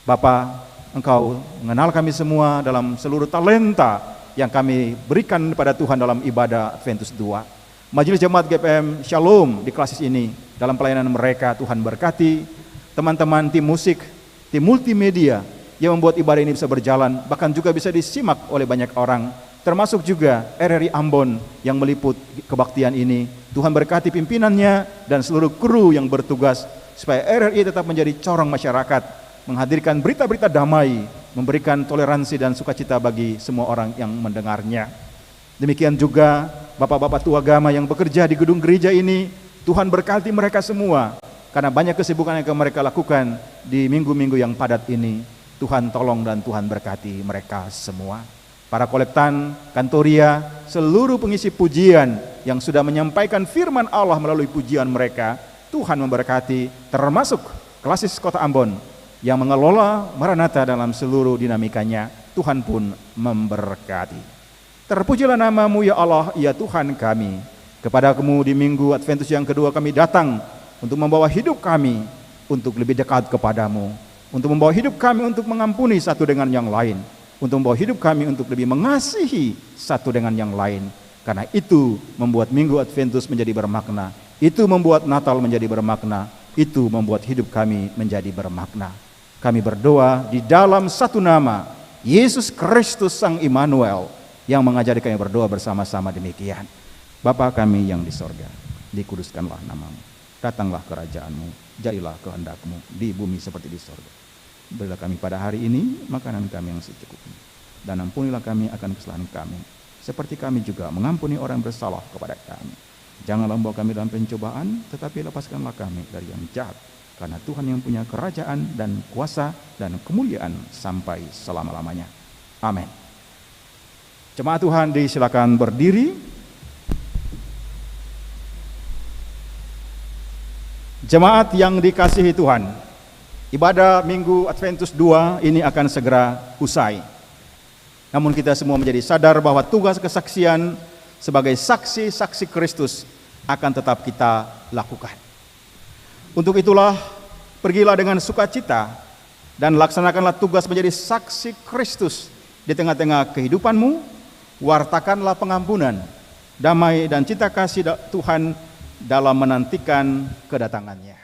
Bapa, Engkau mengenal kami semua dalam seluruh talenta yang kami berikan kepada Tuhan dalam ibadah Adventus 2. Majelis Jemaat GPM Shalom di klasis ini, dalam pelayanan mereka Tuhan berkati. Teman-teman tim musik, tim multimedia yang membuat ibadah ini bisa berjalan, bahkan juga bisa disimak oleh banyak orang, termasuk juga RRI Ambon yang meliput kebaktian ini. Tuhan berkati pimpinannya dan seluruh kru yang bertugas, supaya RRI tetap menjadi corong masyarakat, menghadirkan berita-berita damai, memberikan toleransi dan sukacita bagi semua orang yang mendengarnya. Demikian juga bapak-bapak tua agama yang bekerja di gedung gereja ini, Tuhan berkati mereka semua, karena banyak kesibukan yang mereka lakukan di minggu-minggu yang padat ini. Tuhan tolong dan Tuhan berkati mereka semua. Para kolektan, kantoria, seluruh pengisi pujian yang sudah menyampaikan firman Allah melalui pujian mereka, Tuhan memberkati, termasuk klasis Kota Ambon yang mengelola Maranatha dalam seluruh dinamikanya. Tuhan pun memberkati. Terpujilah nama-Mu ya Allah, ya Tuhan kami. Kepada-Mu di minggu Adventus yang kedua kami datang untuk membawa hidup kami untuk lebih dekat kepadamu, untuk membawa hidup kami untuk mengampuni satu dengan yang lain, untuk membawa hidup kami untuk lebih mengasihi satu dengan yang lain. Karena itu membuat minggu Adventus menjadi bermakna, itu membuat Natal menjadi bermakna, itu membuat hidup kami menjadi bermakna. Kami berdoa di dalam satu nama, Yesus Kristus Sang Immanuel, yang mengajari kami berdoa bersama-sama demikian. Bapa kami yang di sorga, dikuduskanlah nama-Mu, datanglah kerajaan-Mu, jadilah kehendak-Mu di bumi seperti di sorga. Berilah kami pada hari ini makanan kami yang secukupnya. dan ampunilah kami akan kesalahan kami, seperti kami juga mengampuni orang bersalah kepada kami. Janganlah membawa kami dalam pencobaan, tetapi lepaskanlah kami dari yang jahat. Karena Tuhan yang punya kerajaan dan kuasa dan kemuliaan sampai selama-lamanya. Amin. Jemaat Tuhan disilakan berdiri. Jemaat yang dikasihi Tuhan, ibadah Minggu Adventus 2 ini akan segera usai. Namun kita semua menjadi sadar bahwa tugas kesaksian sebagai saksi-saksi Kristus akan tetap kita lakukan. Untuk itulah, pergilah dengan sukacita dan laksanakanlah tugas menjadi saksi Kristus di tengah-tengah kehidupanmu. Wartakanlah pengampunan, damai dan cinta kasih Tuhan dalam menantikan kedatangannya.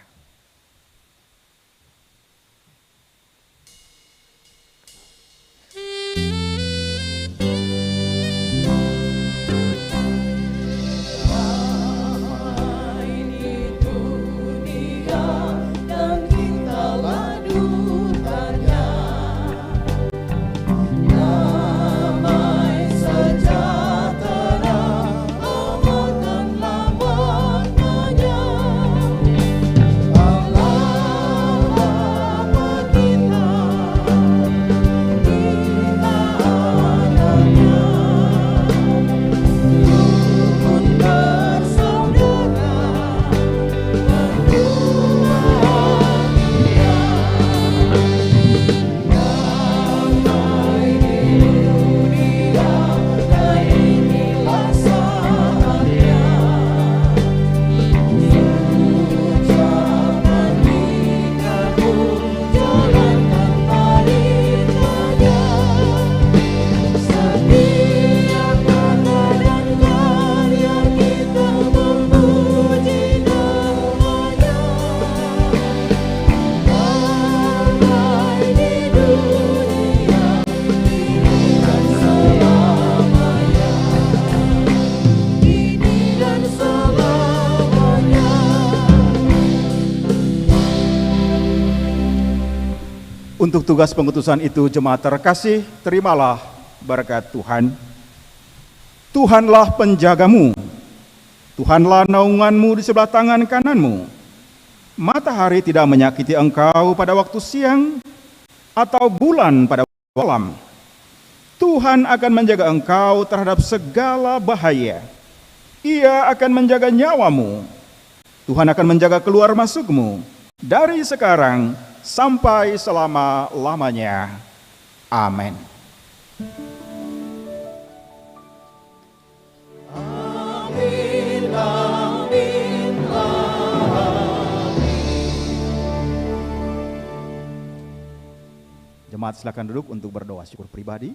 Untuk tugas pengutusan itu, jemaat terkasih, terimalah berkat Tuhan. Tuhanlah penjagamu, Tuhanlah naunganmu di sebelah tangan kananmu. Matahari tidak menyakiti engkau pada waktu siang, atau bulan pada malam. Tuhan akan menjaga engkau terhadap segala bahaya. Ia akan menjaga nyawamu. Tuhan akan menjaga keluar masukmu dari sekarang sampai selama-lamanya. Amin. Amin, amin, amin. Jemaat silakan duduk untuk berdoa syukur pribadi.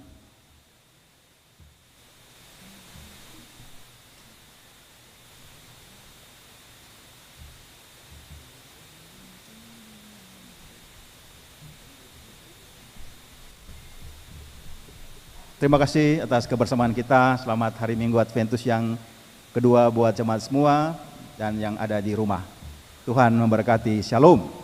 Terima kasih atas kebersamaan kita. Selamat hari Minggu Adventus yang kedua buat jemaat semua dan yang ada di rumah. Tuhan memberkati. Shalom.